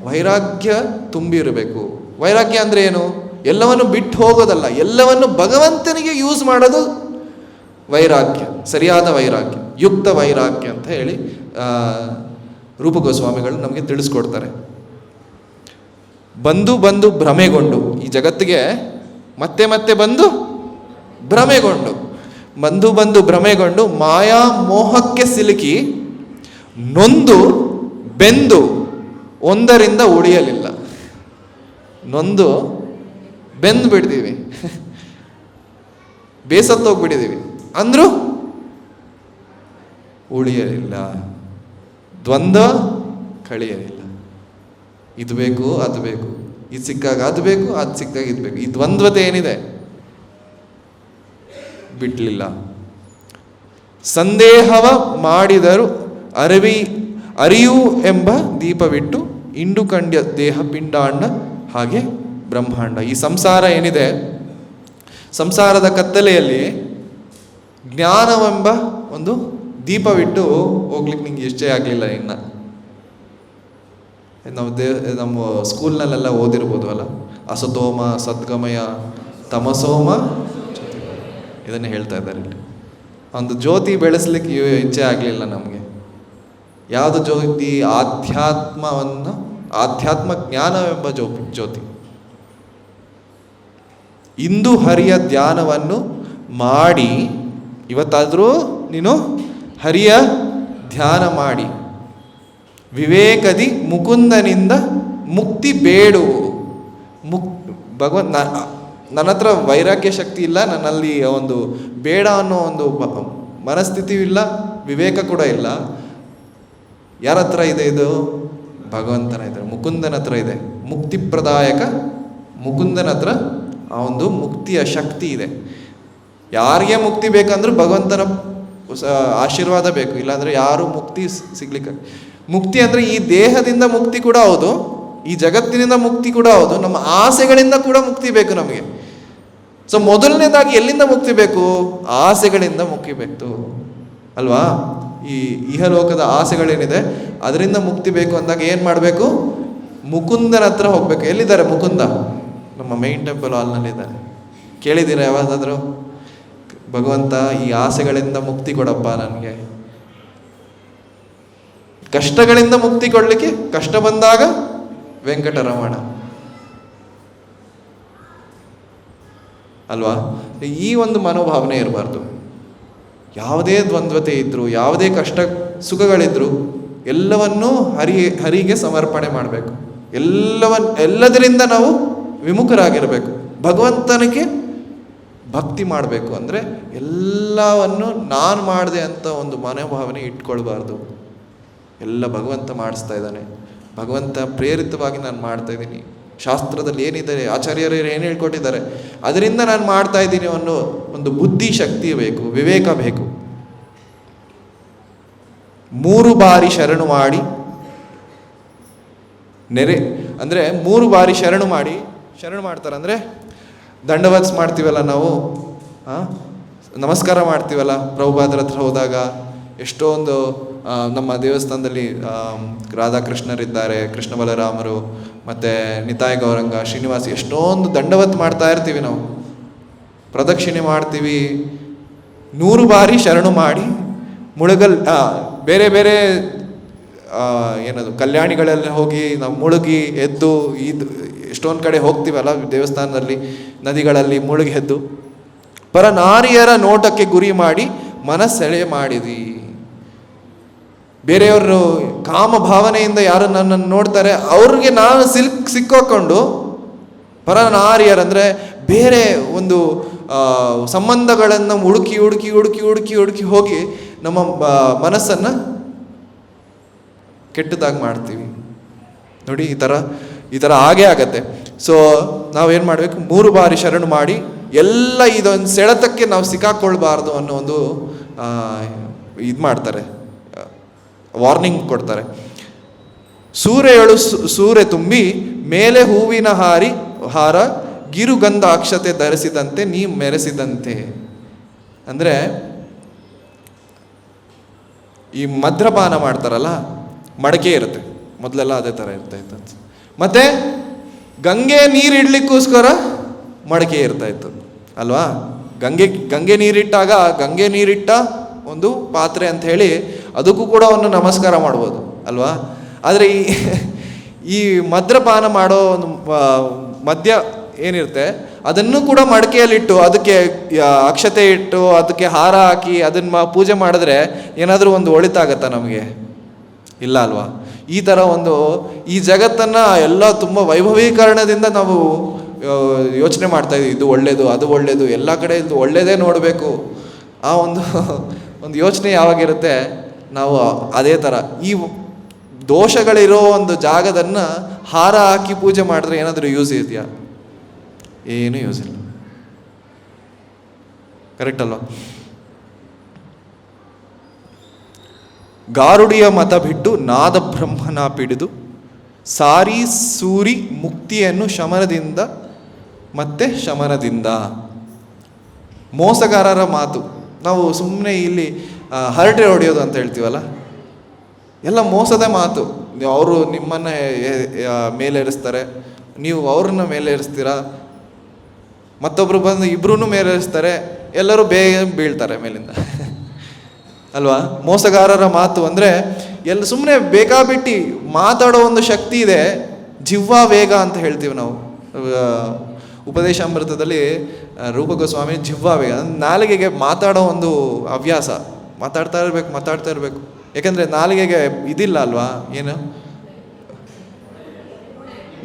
ವೈರಾಗ್ಯ ತುಂಬಿರಬೇಕು. ವೈರಾಗ್ಯ ಅಂದ್ರೆ ಏನು? ಎಲ್ಲವನ್ನು ಬಿಟ್ಟು ಹೋಗೋದಲ್ಲ, ಎಲ್ಲವನ್ನು ಭಗವಂತನಿಗೆ ಯೂಸ್ ಮಾಡೋದು ವೈರಾಗ್ಯ, ಸರಿಯಾದ ವೈರಾಗ್ಯ, ಯುಕ್ತ ವೈರಾಗ್ಯ ಅಂತ ಹೇಳಿ ರೂಪ ಗೋಸ್ವಾಮಿಗಳು ನಮಗೆ ತಿಳಿಸ್ಕೊಡ್ತಾರೆ. ಬಂದು ಭ್ರಮೆಗೊಂಡು, ಈ ಜಗತ್ತಿಗೆ ಮತ್ತೆ ಬಂದು ಭ್ರಮೆಗೊಂಡು ಮಾಯಾ ಮೋಹಕ್ಕೆ ಸಿಲುಕಿ ನೊಂದು ಬೆಂದು ಒಂದರಿಂದ ಉಳಿಯಲಿಲ್ಲ. ನೊಂದು ಬೆಂದು ಬಿಡ್ತೀವಿ, ಬೇಸತ್ತೋಗ್ಬಿಟ್ಟಿದ್ದೀವಿ, ಅಂದ್ರೂ ಉಳಿಯಲಿಲ್ಲ, ದ್ವಂದ್ವ ಕಳೆಯಲಿಲ್ಲ. ಇದು ಬೇಕು ಅದು ಬೇಕು, ಇದು ಸಿಕ್ಕಾಗ ಅದು ಬೇಕು, ಅದು ಸಿಕ್ಕಾಗ ಇದು ಬೇಕು, ಈ ದ್ವಂದ್ವತೆ ಏನಿದೆ ಬಿಡ್ಲಿಲ್ಲ. ಸಂದೇಹವ ಮಾಡಿದರು ಅರಿಯು ಎಂಬ ದೀಪವಿಟ್ಟು ಇಂಡು ಕಂಡ್ಯ ದೇಹ ಪಿಂಡಾಂಡ ಹಾಗೆ ಬ್ರಹ್ಮಾಂಡ. ಈ ಸಂಸಾರ ಏನಿದೆ, ಸಂಸಾರದ ಕತ್ತಲೆಯಲ್ಲಿ ಜ್ಞಾನವೆಂಬ ಒಂದು ದೀಪವಿಟ್ಟು ಹೋಗ್ಲಿಕ್ಕೆ ನಿಂಗೆ ಇಷ್ಟೇ ಆಗಲಿಲ್ಲ. ಇನ್ನು ನಮ್ಮ ಸ್ಕೂಲ್ನಲ್ಲೆಲ್ಲ ಓದಿರ್ಬೋದು ಅಲ್ಲ, ಅಸತೋಮ ಸದ್ಗಮಯ ತಮಸೋಮ, ಇದನ್ನೇ ಹೇಳ್ತಾ ಇದ್ದಾರೆ ಇಲ್ಲಿ. ಒಂದು ಜ್ಯೋತಿ ಬೆಳೆಸ್ಲಿಕ್ಕೆ ಇಚ್ಛೆ ಆಗಲಿಲ್ಲ ನಮಗೆ. ಯಾವುದು ಜ್ಯೋತಿ? ಆಧ್ಯಾತ್ಮ ಜ್ಞಾನವೆಂಬ ಜ್ಯೋತಿ. ಇಂದು ಹರಿಯ ಧ್ಯಾನವನ್ನು ಮಾಡಿ, ಇವತ್ತಾದರೂ ನೀನು ಹರಿಯ ಧ್ಯಾನ ಮಾಡಿ, ವಿವೇಕದಿ ಮುಕುಂದನಿಂದ ಮುಕ್ತಿ ಬೇಡು. ಭಗವಂತ ನನ್ನ ಹತ್ರ ವೈರಾಗ್ಯ ಶಕ್ತಿ ಇಲ್ಲ, ನನ್ನಲ್ಲಿ ಒಂದು ಬೇಡ ಅನ್ನೋ ಒಂದು ಮನಸ್ಥಿತಿಯೂ ಇಲ್ಲ, ವಿವೇಕ ಕೂಡ ಇಲ್ಲ. ಯಾರ ಹತ್ರ ಇದೆ ಇದು? ಭಗವಂತನ ಇದೆ, ಮುಕುಂದನ ಹತ್ರ ಇದೆ. ಮುಕ್ತಿಪ್ರದಾಯಕ ಮುಕುಂದನ ಹತ್ರ ಆ ಒಂದು ಮುಕ್ತಿಯ ಶಕ್ತಿ ಇದೆ. ಯಾರಿಗೆ ಮುಕ್ತಿ ಬೇಕಂದ್ರೂ ಭಗವಂತನ ಆಶೀರ್ವಾದ ಬೇಕು, ಇಲ್ಲಾಂದ್ರೆ ಯಾರು ಮುಕ್ತಿ ಸಿಗ್ಲಿಕ್ಕೆ. ಮುಕ್ತಿ ಅಂದರೆ ಈ ದೇಹದಿಂದ ಮುಕ್ತಿ ಕೂಡ ಹೌದು, ಈ ಜಗತ್ತಿನಿಂದ ಮುಕ್ತಿ ಕೂಡ ಹೌದು, ನಮ್ಮ ಆಸೆಗಳಿಂದ ಕೂಡ ಮುಕ್ತಿ ಬೇಕು ನಮಗೆ. ಸೊ ಮೊದಲನೇದಾಗಿ ಎಲ್ಲಿಂದ ಮುಕ್ತಿ ಬೇಕು? ಆಸೆಗಳಿಂದ ಮುಕ್ತಿ ಬೇಕು ಅಲ್ವಾ? ಈ ಇಹಲೋಕದ ಆಸೆಗಳೇನಿದೆ ಅದರಿಂದ ಮುಕ್ತಿ ಬೇಕು ಅಂದಾಗ ಏನು ಮಾಡಬೇಕು? ಮುಕುಂದನ ಹತ್ರ ಹೋಗ್ಬೇಕು. ಎಲ್ಲಿದ್ದಾರೆ ಮುಕುಂದ? ನಮ್ಮ ಮೈನ್ ಟೆಂಪಲ್ ಹಾಲ್ನಲ್ಲಿದ್ದಾರೆ. ಕೇಳಿದ್ದೀರಾ ಯಾವಾಗಾದರೂ? ಭಗವಂತ ಈ ಆಸೆಗಳಿಂದ ಮುಕ್ತಿ ಕೊಡಪ್ಪ, ನನಗೆ ಕಷ್ಟಗಳಿಂದ ಮುಕ್ತಿ ಕೊಡಲಿಕ್ಕೆ, ಕಷ್ಟ ಬಂದಾಗ ವೆಂಕಟರಮಣ ಅಲ್ವಾ? ಈ ಒಂದು ಮನೋಭಾವನೆ ಇರಬಾರ್ದು. ಯಾವುದೇ ದ್ವಂದ್ವತೆ ಇದ್ದರೂ, ಯಾವುದೇ ಕಷ್ಟ ಸುಖಗಳಿದ್ರೂ ಎಲ್ಲವನ್ನೂ ಹರಿಗೆ ಸಮರ್ಪಣೆ ಮಾಡಬೇಕು. ಎಲ್ಲದರಿಂದ ನಾವು ವಿಮುಖರಾಗಿರಬೇಕು. ಭಗವಂತನಿಗೆ ಭಕ್ತಿ ಮಾಡಬೇಕು ಅಂದರೆ ಎಲ್ಲವನ್ನು ನಾನು ಮಾಡಿದೆ ಅಂತ ಒಂದು ಮನೋಭಾವನೆ ಇಟ್ಕೊಳ್ಬಾರ್ದು. ಎಲ್ಲ ಭಗವಂತ ಮಾಡಿಸ್ತಾ ಇದ್ದಾನೆ, ಭಗವಂತ ಪ್ರೇರಿತವಾಗಿ ನಾನು ಮಾಡ್ತಾ ಇದ್ದೀನಿ, ಶಾಸ್ತ್ರದಲ್ಲಿ ಏನಿದೆ, ಆಚಾರ್ಯರು ಏನು ಹೇಳ್ಕೊಟ್ಟಿದ್ದಾರೆ, ಅದರಿಂದ ನಾನು ಮಾಡ್ತಾ ಇದ್ದೀನಿ ಅನ್ನೋ ಒಂದು ಬುದ್ಧಿ ಶಕ್ತಿ ಬೇಕು, ವಿವೇಕ ಬೇಕು. 3 ಬಾರಿ ಶರಣು ಮಾಡಿ ಅಂದರೆ 3 ಬಾರಿ ಶರಣು ಮಾಡ್ತಾರೆ. ಅಂದರೆ ದಂಡವತ್ಸ್ ಮಾಡ್ತೀವಲ್ಲ ನಾವು, ನಮಸ್ಕಾರ ಮಾಡ್ತೀವಲ್ಲ ಪ್ರಭುಪಾದರ ಹತ್ರ ಹೋದಾಗ. ಎಷ್ಟೊಂದು ನಮ್ಮ ದೇವಸ್ಥಾನದಲ್ಲಿ ರಾಧಾಕೃಷ್ಣರಿದ್ದಾರೆ, ಕೃಷ್ಣ ಬಲರಾಮರು, ಮತ್ತು ನಿತಾಯ ಗೌರಂಗ, ಶ್ರೀನಿವಾಸ, ಎಷ್ಟೊಂದು ದಂಡವತ್ ಮಾಡ್ತಾ ಇರ್ತೀವಿ ನಾವು, ಪ್ರದಕ್ಷಿಣೆ ಮಾಡ್ತೀವಿ. 100 ಬಾರಿ ಶರಣು ಮಾಡಿ ಬೇರೆ ಬೇರೆ ಏನದು ಕಲ್ಯಾಣಿಗಳೆಲ್ಲ ಹೋಗಿ ನಾವು ಮುಳುಗಿ ಎದ್ದು ಎಷ್ಟೊಂದು ಕಡೆ ಹೋಗ್ತೀವಲ್ಲ ದೇವಸ್ಥಾನದಲ್ಲಿ, ನದಿಗಳಲ್ಲಿ ಮುಳುಗಿ ಎದ್ದು ಪರನಾರಿಯರ ನೋಟಕ್ಕೆ ಗುರಿ ಮಾಡಿ ಮನಸ್ಸೆಳೆ ಮಾಡಿದಿ. ಬೇರೆಯವರು ಕಾಮ ಭಾವನೆಯಿಂದ ಯಾರು ನನ್ನನ್ನು ನೋಡ್ತಾರೆ ಅವ್ರಿಗೆ ನಾನು ಸಿಕ್ಕೋಕೊಂಡು ಪರನಾರಿಯರಂದರೆ ಬೇರೆ ಒಂದು ಸಂಬಂಧಗಳನ್ನು ಹುಡುಕಿ ಹೋಗಿ ನಮ್ಮ ಮನಸ್ಸನ್ನು ಕೆಟ್ಟದಾಗಿ ಮಾಡ್ತೀವಿ ನೋಡಿ. ಈ ಥರ ಆಗೇ ಆಗತ್ತೆ. ಸೊ ನಾವೇನು ಮಾಡಬೇಕು? 3 ಬಾರಿ ಶರಣು ಮಾಡಿ ಎಲ್ಲ ಇದೊಂದು ಸೆಳೆತಕ್ಕೆ ನಾವು ಸಿಕ್ಕಾಕೊಳ್ಬಾರ್ದು ಅನ್ನೋ ಒಂದು ಇದು ಮಾಡ್ತಾರೆ, ವಾರ್ನಿಂಗ್ ಕೊಡ್ತಾರೆ. ಸೂರೆ ತುಂಬಿ ಮೇಲೆ ಹೂವಿನ ಹಾರ ಗಿರುಗಂಧ ಅಕ್ಷತೆ ಧರಿಸಿದಂತೆ ನೀ ಮೆರೆಸಿದಂತೆ. ಅಂದರೆ ಈ ಮದ್ರಪಾನ ಮಾಡ್ತಾರಲ್ಲ, ಮಡಕೆ ಇರುತ್ತೆ, ಮೊದಲೆಲ್ಲ ಅದೇ ಥರ ಇರ್ತಾಯಿತ್ತು. ಮತ್ತು ಗಂಗೆ ನೀರು ಇಡ್ಲಿಕ್ಕೋಸ್ಕರ ಮಡಕೆ ಇರ್ತಾಯಿತ್ತು ಅಲ್ವಾ? ಗಂಗೆ ನೀರಿಟ್ಟಾಗ ಗಂಗೆ ನೀರಿಟ್ಟ ಒಂದು ಪಾತ್ರೆ ಅಂತ ಹೇಳಿ ಅದಕ್ಕೂ ಕೂಡ ಒಂದು ನಮಸ್ಕಾರ ಮಾಡ್ಬೋದು ಅಲ್ವಾ? ಆದರೆ ಈ ಮದ್ರಪಾನ ಮಾಡೋ ಒಂದು ಮದ್ಯ ಏನಿರುತ್ತೆ ಅದನ್ನು ಕೂಡ ಮಡಕೆಯಲ್ಲಿಟ್ಟು ಅದಕ್ಕೆ ಅಕ್ಷತೆ ಇಟ್ಟು ಅದಕ್ಕೆ ಹಾರ ಹಾಕಿ ಅದನ್ನು ಪೂಜೆ ಮಾಡಿದ್ರೆ ಏನಾದರೂ ಒಂದು ಒಳಿತಾಗತ್ತಾ ನಮಗೆ? ಇಲ್ಲ ಅಲ್ವಾ? ಈ ಥರ ಒಂದು ಈ ಜಗತ್ತನ್ನು ಎಲ್ಲ ತುಂಬ ವೈಭವೀಕರಣದಿಂದ ನಾವು ಯೋಚನೆ ಮಾಡ್ತಾ ಇದ್ದೀವಿ. ಇದು ಒಳ್ಳೆಯದು, ಅದು ಒಳ್ಳೆಯದು, ಎಲ್ಲ ಕಡೆ ಇದು ಒಳ್ಳೆಯದೇ ನೋಡಬೇಕು. ಆ ಒಂದು ಯೋಚನೆ ಯಾವಾಗಿರುತ್ತೆ, ನಾವು ಅದೇ ಥರ ಈ ದೋಷಗಳಿರೋ ಒಂದು ಜಾಗದನ್ನು ಹಾರ ಹಾಕಿ ಪೂಜೆ ಮಾಡಿದ್ರೆ ಏನಾದರೂ ಯೂಸ್ ಇದೆಯಾ? ಏನೂ ಯೂಸ್ ಇಲ್ಲ. ಕರೆಕ್ಟ್ ಅಲ್ವಾ? ಗಾರುಡಿಯ ಮತ ಬಿಟ್ಟು ನಾದ ಬ್ರಹ್ಮನ ಪಿಡಿದು ಸಾರಿ ಸೂರಿ ಮುಕ್ತಿಯನ್ನು ಶಮನದಿಂದ. ಮೋಸಗಾರರ ಮಾತು, ನಾವು ಸುಮ್ಮನೆ ಇಲ್ಲಿ ಹರಟೆ ಹೊಡೆಯೋದು ಅಂತ ಹೇಳ್ತೀವಲ್ಲ, ಎಲ್ಲ ಮೋಸದ ಮಾತು. ಅವರು ನಿಮ್ಮನ್ನು ಮೇಲೇರಿಸ್ತಾರೆ, ನೀವು ಅವ್ರನ್ನ ಮೇಲೇರಿಸ್ತೀರಾ, ಮತ್ತೊಬ್ರು ಬಂದು ಇಬ್ರೂ ಮೇಲೇರಿಸ್ತಾರೆ, ಎಲ್ಲರೂ ಬೇಗ ಬೀಳ್ತಾರೆ ಮೇಲಿಂದ ಅಲ್ವಾ? ಮೋಸಗಾರರ ಮಾತು ಅಂದರೆ ಎಲ್ಲ ಸುಮ್ಮನೆ ಬೇಕಾಬಿಟ್ಟು ಮಾತಾಡೋ ಒಂದು ಶಕ್ತಿ ಇದೆ, ಜಿವ್ವಾ ವೇಗ ಅಂತ ಹೇಳ್ತೀವಿ ನಾವು. ಉಪದೇಶಾಮೃತದಲ್ಲಿ ರೂಪ ಗೋಸ್ವಾಮಿ ಜಿವ್ವಾ ವೇಗ, ನಾಲಿಗೆಗೆ ಮಾತಾಡೋ ಒಂದು ಹವ್ಯಾಸ, ಮಾತಾಡ್ತಾ ಇರಬೇಕು. ಯಾಕಂದರೆ ನಾಲಿಗೆಗೆ ಇದಿಲ್ಲ ಅಲ್ವಾ, ಏನು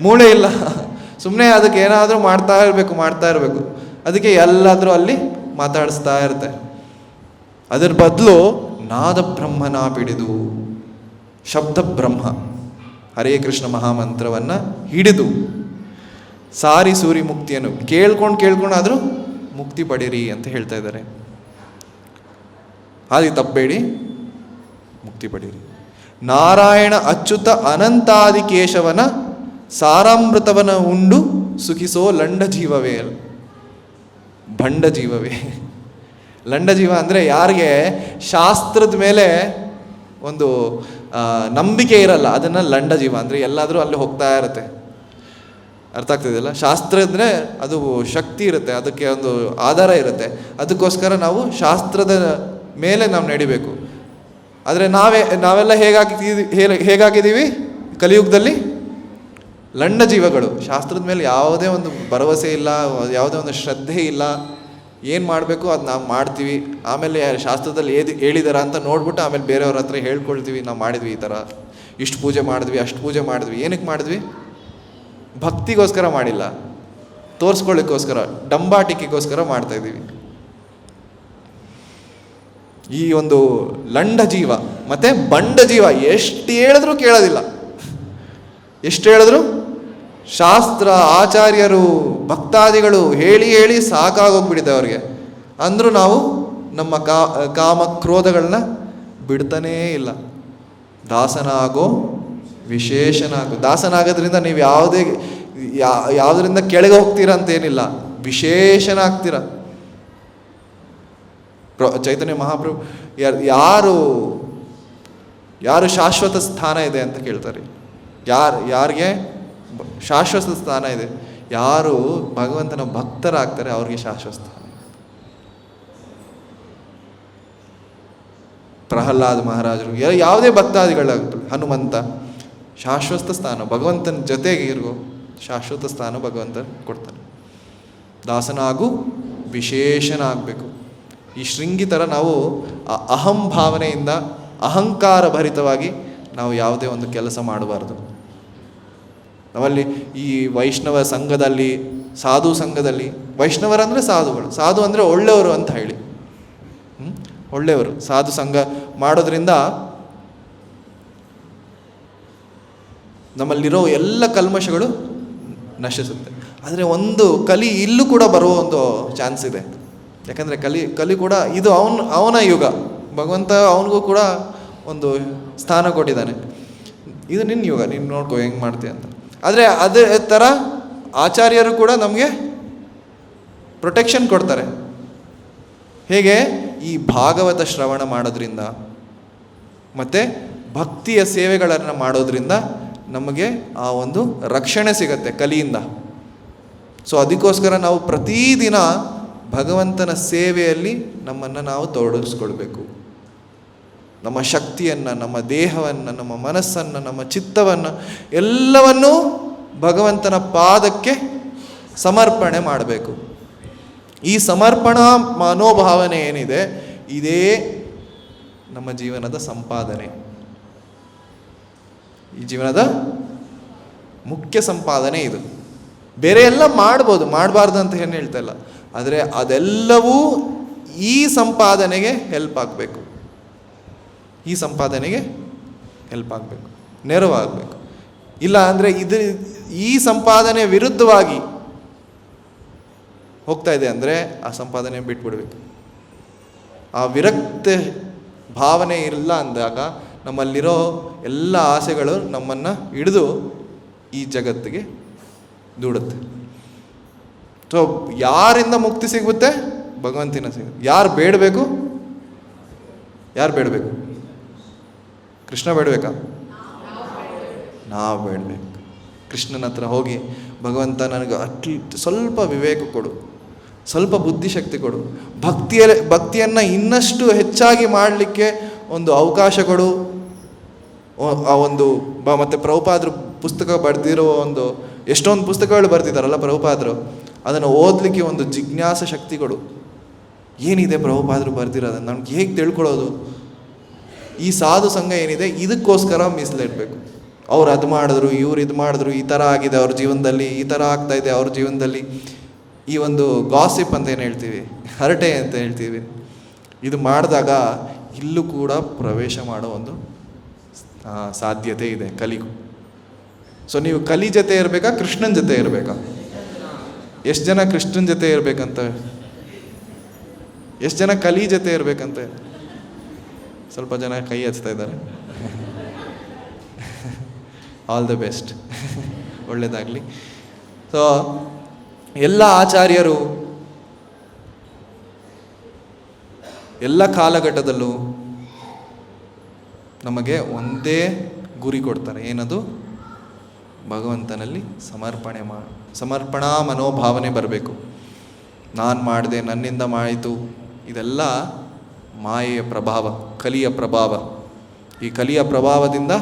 ಮೂಳೆ ಇಲ್ಲ. ಸುಮ್ಮನೆ ಅದಕ್ಕೆ ಏನಾದರೂ ಮಾಡ್ತಾ ಇರಬೇಕು. ಅದಕ್ಕೆ ಎಲ್ಲಾದರೂ ಅಲ್ಲಿ ಮಾತಾಡಿಸ್ತಾ ಇರುತ್ತೆ. ಅದರ ಬದಲು ನಾದ ಬ್ರಹ್ಮನ ಹಿಡಿದು, ಶಬ್ದ ಬ್ರಹ್ಮ ಹರೇ ಕೃಷ್ಣ ಮಹಾಮಂತ್ರವನ್ನು ಹಿಡಿದು ಸಾರಿ ಸೂರಿ ಮುಕ್ತಿಯನ್ನು ಕೇಳ್ಕೊಂಡಾದರೂ ಮುಕ್ತಿ ಪಡೀರಿ ಅಂತ ಹೇಳ್ತಾ ಇದ್ದಾರೆ. ಹಾಗೆ ತಪ್ಪಬೇಡಿ, ಮುಕ್ತಿ ಪಡೀರಿ. ನಾರಾಯಣ ಅಚ್ಯುತ ಅನಂತಾದಿ ಕೇಶವನ ಸಾರಾಮೃತವನ ಉಂಡು ಸುಖಿಸೋ ಲಂಡ ಜೀವವೇ, ಭಂಡ ಜೀವವೇ. ಲಂಡ ಜೀವ ಅಂದರೆ ಯಾರಿಗೆ ಶಾಸ್ತ್ರದ ಮೇಲೆ ಒಂದು ನಂಬಿಕೆ ಇರಲ್ಲ, ಅದನ್ನು ಲಂಡ ಜೀವ ಅಂದರೆ ಎಲ್ಲಾದರೂ ಅಲ್ಲಿ ಹೋಗ್ತಾ ಇರುತ್ತೆ. ಅರ್ಥ ಆಗ್ತಿದೆಯಲ್ಲ? ಶಾಸ್ತ್ರ ಅಂದರೆ ಅದು ಶಕ್ತಿ ಇರುತ್ತೆ, ಅದಕ್ಕೆ ಒಂದು ಆಧಾರ ಇರುತ್ತೆ. ಅದಕ್ಕೋಸ್ಕರ ನಾವು ಶಾಸ್ತ್ರದ ಮೇಲೆ ನಾವು ನಡಿಬೇಕು. ಆದರೆ ನಾವೆಲ್ಲ ಹೇಗಾಗಿದ್ದೀವಿ ಕಲಿಯುಗದಲ್ಲಿ? ಲಂಡ ಜೀವಗಳು. ಶಾಸ್ತ್ರದ ಮೇಲೆ ಯಾವುದೇ ಒಂದು ಭರವಸೆ ಇಲ್ಲ, ಯಾವುದೇ ಒಂದು ಶ್ರದ್ಧೆ ಇಲ್ಲ. ಏನು ಮಾಡಬೇಕು ಅದು ನಾವು ಮಾಡ್ತೀವಿ. ಆಮೇಲೆ ಶಾಸ್ತ್ರದಲ್ಲಿ ಹೇಳಿದಾರ ಅಂತ ನೋಡ್ಬಿಟ್ಟು ಆಮೇಲೆ ಬೇರೆಯವ್ರ ಹತ್ರ ಹೇಳ್ಕೊಳ್ತೀವಿ, ನಾವು ಮಾಡಿದ್ವಿ ಈ ಥರ, ಇಷ್ಟು ಪೂಜೆ ಮಾಡಿದ್ವಿ, ಅಷ್ಟು ಪೂಜೆ ಮಾಡಿದ್ವಿ. ಏನಕ್ಕೆ ಮಾಡಿದ್ವಿ? ಭಕ್ತಿಗೋಸ್ಕರ ಮಾಡಿಲ್ಲ, ತೋರಿಸ್ಕೊಳ್ಳಿಕ್ಕೋಸ್ಕರ, ಡಂಬಾಟಿಕೆಗೋಸ್ಕರ ಮಾಡ್ತಾಯಿದ್ದೀವಿ. ಈ ಒಂದು ಲಂಡ ಜೀವ ಮತ್ತು ಬಂಡ ಜೀವ ಎಷ್ಟು ಹೇಳಿದ್ರೂ ಕೇಳೋದಿಲ್ಲ. ಎಷ್ಟು ಹೇಳಿದ್ರು ಶಾಸ್ತ್ರ, ಆಚಾರ್ಯರು, ಭಕ್ತಾದಿಗಳು ಹೇಳಿ ಸಾಕಾಗೋಗ್ಬಿಟ್ಟಿದೆ ಅವ್ರಿಗೆ. ಅಂದರೂ ನಾವು ನಮ್ಮ ಕಾಮ ಕ್ರೋಧಗಳನ್ನ ಬಿಡ್ತಾನೇ ಇಲ್ಲ. ದಾಸನಾಗೋ ವಿಶೇಷನಾಗೋ. ದಾಸನಾಗೋದ್ರಿಂದ ನೀವು ಯಾವುದರಿಂದ ಕೆಳಗೆ ಹೋಗ್ತೀರಾ ಅಂತೇನಿಲ್ಲ, ವಿಶೇಷನಾಗ್ತೀರ. ಚೈತನ್ಯ ಮಹಾಪ್ರಭು ಯಾರು ಶಾಶ್ವತ ಸ್ಥಾನ ಇದೆ ಅಂತ ಕೇಳ್ತಾರೆ. ಯಾರಿಗೆ ಶಾಶ್ವತ ಸ್ಥಾನ ಇದೆ? ಯಾರು ಭಗವಂತನ ಭಕ್ತರಾಗ್ತಾರೆ ಅವ್ರಿಗೆ ಶಾಶ್ವತ ಸ್ಥಾನ. ಪ್ರಹ್ಲಾದ್ ಮಹಾರಾಜರು, ಯಾವುದೇ ಭಕ್ತಾದಿಗಳಾಗ್ತದೆ, ಹನುಮಂತ, ಶಾಶ್ವತ ಸ್ಥಾನ ಭಗವಂತನ ಜೊತೆಗೆ ಇರೋ ಶಾಶ್ವತ ಸ್ಥಾನ ಭಗವಂತ ಕೊಡ್ತಾನೆ. ದಾಸನಾಗು ವಿಶೇಷನಾಗಬೇಕು. ಈ ಶೃಂಗಿ ಥರ ನಾವು ಅಹಂ ಭಾವನೆಯಿಂದ ಅಹಂಕಾರ ಭರಿತವಾಗಿ ನಾವು ಯಾವುದೇ ಒಂದು ಕೆಲಸ ಮಾಡಬಾರ್ದು. ನಾವಲ್ಲಿ ಈ ವೈಷ್ಣವ ಸಂಘದಲ್ಲಿ, ಸಾಧು ಸಂಘದಲ್ಲಿ, ವೈಷ್ಣವರಂದರೆ ಸಾಧುಗಳು, ಸಾಧು ಅಂದರೆ ಒಳ್ಳೆಯವರು ಅಂತ ಹೇಳಿ, ಒಳ್ಳೆಯವರು. ಸಾಧು ಸಂಘ ಮಾಡೋದ್ರಿಂದ ನಮ್ಮಲ್ಲಿರೋ ಎಲ್ಲ ಕಲ್ಮಶಗಳು ನಶಿಸುತ್ತೆ. ಆದರೆ ಒಂದು ಇಲ್ಲೂ ಕೂಡ ಬರುವ ಒಂದು ಚಾನ್ಸ್ ಇದೆ. ಯಾಕಂದರೆ ಕಲಿ ಕೂಡ ಇದು ಅವನ ಯುಗ. ಭಗವಂತ ಅವನಿಗೂ ಕೂಡ ಒಂದು ಸ್ಥಾನ ಕೊಟ್ಟಿದ್ದಾನೆ. ಇದು ನಿನ್ನ ಯುಗ, ನೀನು ನೋಡ್ಕೋ ಹೆಂಗೆ ಮಾಡ್ತೀಯ ಅಂತ. ಆದರೆ ಅದೇ ಥರ ಆಚಾರ್ಯರು ಕೂಡ ನಮಗೆ ಪ್ರೊಟೆಕ್ಷನ್ ಕೊಡ್ತಾರೆ. ಹೇಗೆ? ಈ ಭಾಗವತ ಶ್ರವಣ ಮಾಡೋದ್ರಿಂದ ಮತ್ತು ಭಕ್ತಿಯ ಸೇವೆಗಳನ್ನು ಮಾಡೋದ್ರಿಂದ ನಮಗೆ ಆ ಒಂದು ರಕ್ಷಣೆ ಸಿಗತ್ತೆ ಕಲಿಯಿಂದ. ಸೊ ಅದಕ್ಕೋಸ್ಕರ ನಾವು ಪ್ರತಿದಿನ ಭಗವಂತನ ಸೇವೆಯಲ್ಲಿ ನಮ್ಮನ್ನು ನಾವು ತೊಡಗಿಸ್ಕೊಳ್ಬೇಕು. ನಮ್ಮ ಶಕ್ತಿಯನ್ನು, ನಮ್ಮ ದೇಹವನ್ನು, ನಮ್ಮ ಮನಸ್ಸನ್ನು, ನಮ್ಮ ಚಿತ್ತವನ್ನು ಎಲ್ಲವನ್ನೂ ಭಗವಂತನ ಪಾದಕ್ಕೆ ಸಮರ್ಪಣೆ ಮಾಡಬೇಕು. ಈ ಸಮರ್ಪಣಾ ಮನೋಭಾವನೆ ಏನಿದೆ, ಇದೇ ನಮ್ಮ ಜೀವನದ ಸಂಪಾದನೆ. ಈ ಜೀವನದ ಮುಖ್ಯ ಸಂಪಾದನೆ ಇದು. ಬೇರೆ ಎಲ್ಲ ಮಾಡ್ಬೋದು, ಮಾಡಬಾರ್ದು ಅಂತ ಏನು ಹೇಳ್ತಾ ಇಲ್ಲ. ಆದರೆ ಅದೆಲ್ಲವೂ ಈ ಸಂಪಾದನೆಗೆ ಹೆಲ್ಪ್ ಆಗಬೇಕು. ಈ ಸಂಪಾದನೆಗೆ ಹೆಲ್ಪ್ ಆಗಬೇಕು, ನೆರವಾಗಬೇಕು. ಇಲ್ಲ ಅಂದರೆ ಈ ಸಂಪಾದನೆ ವಿರುದ್ಧವಾಗಿ ಹೋಗ್ತಾ ಇದೆ ಅಂದರೆ ಆ ಸಂಪಾದನೆ ಬಿಟ್ಬಿಡ್ಬೇಕು. ಆ ವಿರಕ್ತ ಭಾವನೆ ಇಲ್ಲ ಅಂದಾಗ ನಮ್ಮಲ್ಲಿರೋ ಎಲ್ಲ ಆಸೆಗಳು ನಮ್ಮನ್ನು ಹಿಡಿದು ಈ ಜಗತ್ತಿಗೆ ದೂಡುತ್ತೆ. ಸೊ ಯಾರಿಂದ ಮುಕ್ತಿ ಸಿಗುತ್ತೆ? ಭಗವಂತನ ಸಿಗುತ್ತೆ. ಯಾರು ಬೇಡಬೇಕು? ಕೃಷ್ಣ ಬೇಡಬೇಕಾ? ನಾವು ಬೇಡಬೇಕು. ಕೃಷ್ಣನ ಹತ್ರ ಹೋಗಿ, ಭಗವಂತ ನನಗೆ ಸ್ವಲ್ಪ ವಿವೇಕ ಕೊಡು, ಸ್ವಲ್ಪ ಬುದ್ಧಿಶಕ್ತಿ ಕೊಡು, ಭಕ್ತಿಯನ್ನು ಇನ್ನಷ್ಟು ಹೆಚ್ಚಾಗಿ ಮಾಡಲಿಕ್ಕೆ ಒಂದು ಅವಕಾಶ ಕೊಡು. ಆ ಒಂದು ಮತ್ತು ಪ್ರಭುಪಾದರು ಪುಸ್ತಕ ಬರೆದಿರೋ ಎಷ್ಟೊಂದು ಪುಸ್ತಕಗಳು ಬರೆದಿದ್ದಾರಲ್ಲ ಪ್ರಭುಪಾದರು, ಅದನ್ನು ಓದಲಿಕ್ಕೆ ಒಂದು ಜಿಜ್ಞಾಸ ಶಕ್ತಿ ಕೊಡು. ಏನಿದೆ ಪ್ರಭುಪಾದರು ಬರೆದಿರೋದನ್ನು ನಮ್ಗೆ ಹೇಗೆ ತಿಳ್ಕೊಳ್ಳೋದು? ಈ ಸಾಧು ಸಂಘ ಏನಿದೆ ಇದಕ್ಕೋಸ್ಕರ ಮೀಸಲಿಡಬೇಕು. ಅವ್ರು ಅದು ಮಾಡಿದ್ರು, ಇವ್ರು ಇದು ಮಾಡಿದ್ರು, ಈ ಥರ ಆಗಿದೆ ಅವ್ರ ಜೀವನದಲ್ಲಿ, ಈ ಥರ ಆಗ್ತಾ ಇದೆ ಅವ್ರ ಜೀವನದಲ್ಲಿ. ಈ ಒಂದು ಗಾಸಿಪ್ ಅಂತ ಏನು ಹೇಳ್ತೀವಿ, ಹರಟೆ ಅಂತ ಹೇಳ್ತೀವಿ, ಇದು ಮಾಡಿದಾಗ ಇಲ್ಲೂ ಕೂಡ ಪ್ರವೇಶ ಮಾಡೋ ಒಂದು ಸಾಧ್ಯತೆ ಇದೆ ಕಲಿಗೂ. ಸೊ ನೀವು ಕಲಿ ಜೊತೆ ಇರಬೇಕಾ, ಕೃಷ್ಣನ ಜೊತೆ ಇರಬೇಕಾ? ಎಷ್ಟು ಜನ ಕೃಷ್ಣನ ಜೊತೆ ಇರಬೇಕಂತ, ಎಷ್ಟು ಜನ ಕಲಿ ಜೊತೆ ಇರಬೇಕಂತ? ಸ್ವಲ್ಪ ಜನ ಕೈ ಹಚ್ತಾ ಇದ್ದಾರೆ. ಆಲ್ ದ ಬೆಸ್ಟ್, ಒಳ್ಳೆಯದಾಗಲಿ. ಸೊ ಎಲ್ಲ ಆಚಾರ್ಯರು ಎಲ್ಲ ಕಾಲಘಟ್ಟದಲ್ಲೂ ನಮಗೆ ಒಂದೇ ಗುರಿ ಕೊಡ್ತಾರೆ. ಏನದು? ಭಗವಂತನಲ್ಲಿ ಸಮರ್ಪಣಾ ಮನೋಭಾವನೆ ಬರಬೇಕು. ನಾನು ಮಾಡಿದೆ, ನನ್ನಿಂದ ಮಾಯಿತು, ಇದೆಲ್ಲ ಮಾಯೆಯ ಪ್ರಭಾವ, ಕಲಿಯ ಪ್ರಭಾವ. ಈ ಕಲಿಯ ಪ್ರಭಾವದಿಂದ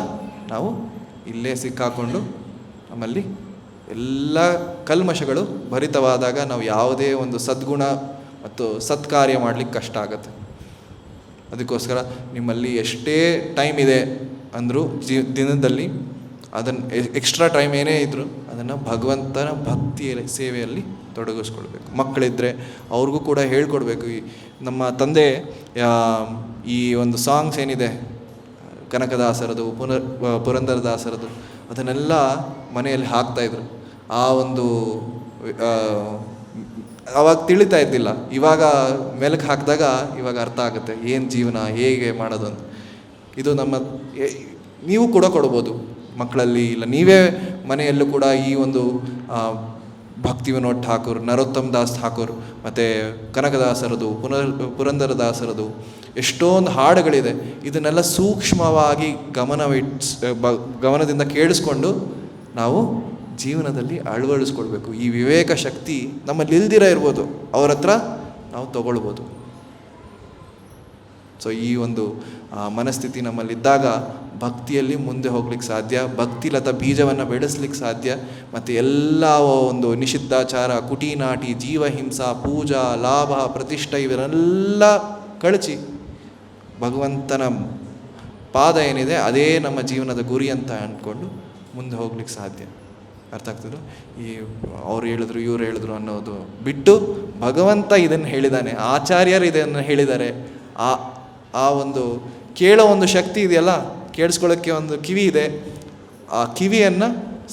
ನಾವು ಇಲ್ಲೇ ಸಿಕ್ಕಾಕೊಂಡು ನಮ್ಮಲ್ಲಿ ಎಲ್ಲ ಕಲ್ಮಶಗಳು ಭರಿತವಾದಾಗ ನಾವು ಯಾವುದೇ ಒಂದು ಸದ್ಗುಣ ಮತ್ತು ಸತ್ಕಾರ್ಯ ಮಾಡಲಿಕ್ಕೆ ಕಷ್ಟ ಆಗುತ್ತೆ. ಅದಕ್ಕೋಸ್ಕರ ನಿಮ್ಮಲ್ಲಿ ಎಷ್ಟೇ ಟೈಮ್ ಇದೆ ಅಂದರೂ ದಿನದಲ್ಲಿ ಅದನ್ನು ಎಕ್ಸ್ಟ್ರಾ ಟೈಮ್ ಏನೇ ಇದ್ದರೂ ಅದನ್ನು ಭಗವಂತನ ಭಕ್ತಿಯ ಸೇವೆಯಲ್ಲಿ ತೊಡಗಿಸ್ಕೊಳ್ಬೇಕು. ಮಕ್ಕಳಿದ್ದರೆ ಅವ್ರಿಗೂ ಕೂಡ ಹೇಳ್ಕೊಡ್ಬೇಕು. ನಮ್ಮ ತಂದೆ ಈ ಒಂದು ಸಾಂಗ್ಸ್ ಏನಿದೆ ಕನಕದಾಸರದು, ಪುರಂದರದಾಸರದು, ಅದನ್ನೆಲ್ಲ ಮನೆಯಲ್ಲಿ ಹಾಕ್ತಾಯಿದ್ರು. ಆ ಒಂದು ಅವಾಗ ತಿಳಿತಾ ಇದ್ದಿಲ್ಲ, ಇವಾಗ ಮೆಲುಕು ಹಾಕಿದಾಗ ಇವಾಗ ಅರ್ಥ ಆಗುತ್ತೆ ಏನು ಜೀವನ, ಹೇಗೆ ಮಾಡೋದು ಅಂತ. ಇದು ನಮ್ಮ ನೀವು ಕೂಡ ಕೊಡ್ಬೋದು ಮಕ್ಕಳಲ್ಲಿ, ಇಲ್ಲ ನೀವೇ ಮನೆಯಲ್ಲೂ ಕೂಡ ಈ ಒಂದು ಭಕ್ತಿ ವಿನೋದ್ ಠಾಕೂರ್, ನರೋತ್ತಮ್ ದಾಸ್ ಠಾಕೂರ್ ಮತ್ತು ಕನಕದಾಸರದು, ಪುರಂದರದಾಸರದು ಎಷ್ಟೊಂದು ಹಾಡುಗಳಿದೆ. ಇದನ್ನೆಲ್ಲ ಸೂಕ್ಷ್ಮವಾಗಿ ಗಮನದಿಂದ ಕೇಳಿಸ್ಕೊಂಡು ನಾವು ಜೀವನದಲ್ಲಿ ಅಳವಡಿಸ್ಕೊಳ್ಬೇಕು. ಈ ವಿವೇಕ ಶಕ್ತಿ ನಮ್ಮಲ್ಲಿ ಇಲ್ದಿರ ಇರ್ಬೋದು, ಅವ್ರ ಹತ್ರ ನಾವು ತಗೊಳ್ಬೋದು. ಸೊ ಈ ಒಂದು ಮನಸ್ಥಿತಿ ನಮ್ಮಲ್ಲಿದ್ದಾಗ ಭಕ್ತಿಯಲ್ಲಿ ಮುಂದೆ ಹೋಗ್ಲಿಕ್ಕೆ ಸಾಧ್ಯ, ಭಕ್ತಿಲತ ಬೀಜವನ್ನು ಬೆಳೆಸ್ಲಿಕ್ಕೆ ಸಾಧ್ಯ. ಮತ್ತು ಎಲ್ಲ ಒಂದು ನಿಷಿದ್ಧಾಚಾರ, ಕುಟಿನಾಟಿ, ಜೀವಹಿಂಸಾ, ಪೂಜಾ, ಲಾಭ, ಪ್ರತಿಷ್ಠೆ ಇವರೆಲ್ಲ ಕಳಚಿ ಭಗವಂತನ ಪಾದ ಏನಿದೆ ಅದೇ ನಮ್ಮ ಜೀವನದ ಗುರಿ ಅಂತ ಅಂದ್ಕೊಂಡು ಮುಂದೆ ಹೋಗ್ಲಿಕ್ಕೆ ಸಾಧ್ಯ. ಅರ್ಥ ಆಗ್ತದೆ? ಈ ಅವ್ರು ಹೇಳಿದ್ರು ಇವ್ರು ಹೇಳಿದ್ರು ಅನ್ನೋದು ಬಿಟ್ಟು ಭಗವಂತ ಇದನ್ನು ಹೇಳಿದ್ದಾನೆ, ಆಚಾರ್ಯರು ಇದನ್ನು ಹೇಳಿದ್ದಾರೆ, ಆ ಒಂದು ಕೇಳೋ ಒಂದು ಶಕ್ತಿ ಇದೆಯಲ್ಲ, ಕೇಳಿಸ್ಕೊಳ್ಳೋಕ್ಕೆ ಒಂದು ಕಿವಿ ಇದೆ, ಆ ಕಿವಿಯನ್ನು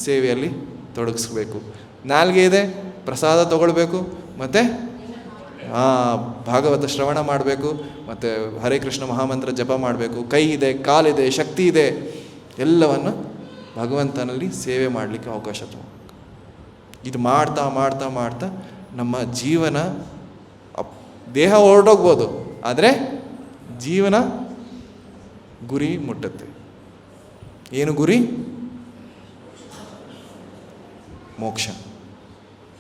ಸೇವೆಯಲ್ಲಿ ತೊಡಗಿಸ್ಬೇಕು. ನಾಲ್ಗೆ ಇದೆ, ಪ್ರಸಾದ ತಗೊಳ್ಬೇಕು, ಮತ್ತು ಭಾಗವತ ಶ್ರವಣ ಮಾಡಬೇಕು, ಮತ್ತು ಹರೇ ಕೃಷ್ಣ ಮಹಾಮಂತ್ರ ಜಪ ಮಾಡಬೇಕು. ಕೈ ಇದೆ, ಕಾಲಿದೆ, ಶಕ್ತಿ ಇದೆ, ಎಲ್ಲವನ್ನು ಭಗವಂತನಲ್ಲಿ ಸೇವೆ ಮಾಡಲಿಕ್ಕೆ ಅವಕಾಶ ತಗೋಬೇಕು. ಇದು ಮಾಡ್ತಾ ಮಾಡ್ತಾ ಮಾಡ್ತಾ ನಮ್ಮ ಜೀವನ, ದೇಹ ಹೊರಟೋಗ್ಬೋದು, ಆದರೆ ಜೀವನ ಗುರಿ ಮುಟ್ಟುತ್ತೆ. ಏನು ಗುರಿ? ಮೋಕ್ಷ,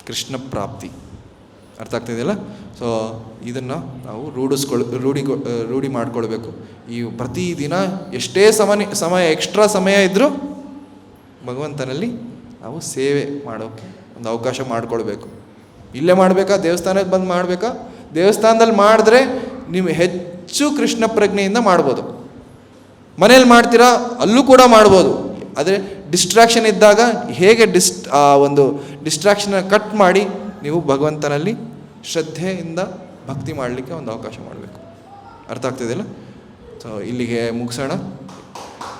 ಕೃಷ್ಣ ಪ್ರಾಪ್ತಿ. ಅರ್ಥ ಆಗ್ತಿದೆಯಲ್ಲ? ಸೊ ಇದನ್ನು ನಾವು ರೂಢಿ ಮಾಡ್ಕೊಳ್ಬೇಕು. ಈ ಪ್ರತಿದಿನ ಎಷ್ಟೇ ಸಮಯ ಎಕ್ಸ್ಟ್ರಾ ಸಮಯ ಇದ್ದರೂ ಭಗವಂತನಲ್ಲಿ ನಾವು ಸೇವೆ ಮಾಡೋಕ್ಕೆ ಒಂದು ಅವಕಾಶ ಮಾಡಿಕೊಳ್ಬೇಕು. ಇಲ್ಲೇ ಮಾಡಬೇಕಾ, ದೇವಸ್ಥಾನಕ್ಕೆ ಬಂದು ಮಾಡಬೇಕಾ? ದೇವಸ್ಥಾನದಲ್ಲಿ ಮಾಡಿದ್ರೆ ನೀವು ಹೆಚ್ಚು ಕೃಷ್ಣ ಪ್ರಜ್ಞೆಯಿಂದ ಮಾಡ್ಬೋದು. ಮನೇಲಿ ಮಾಡ್ತೀರಾ, ಅಲ್ಲೂ ಕೂಡ ಮಾಡ್ಬೋದು. ಆದರೆ ಡಿಸ್ಟ್ರಾಕ್ಷನ್ ಇದ್ದಾಗ ಹೇಗೆ ಒಂದು ಡಿಸ್ಟ್ರಾಕ್ಷನ್ನ ಕಟ್ ಮಾಡಿ ನೀವು ಭಗವಂತನಲ್ಲಿ ಶ್ರದ್ಧೆಯಿಂದ ಭಕ್ತಿ ಮಾಡಲಿಕ್ಕೆ ಒಂದು ಅವಕಾಶ ಮಾಡಬೇಕು. ಅರ್ಥ ಆಗ್ತಿದೆಯಲ್ಲ? ಸೊ ಇಲ್ಲಿಗೆ ಮುಗಿಸೋಣ.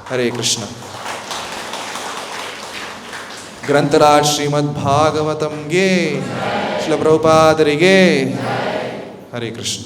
ಹರೇ ಕೃಷ್ಣ. ಗ್ರಂಥರಾಜ್ ಶ್ರೀಮದ್ ಭಾಗವತಂಗೆ, ಶ್ರೀಲ ಪ್ರಭುಪಾದರಿಗೆ. ಹರೇ ಕೃಷ್ಣ.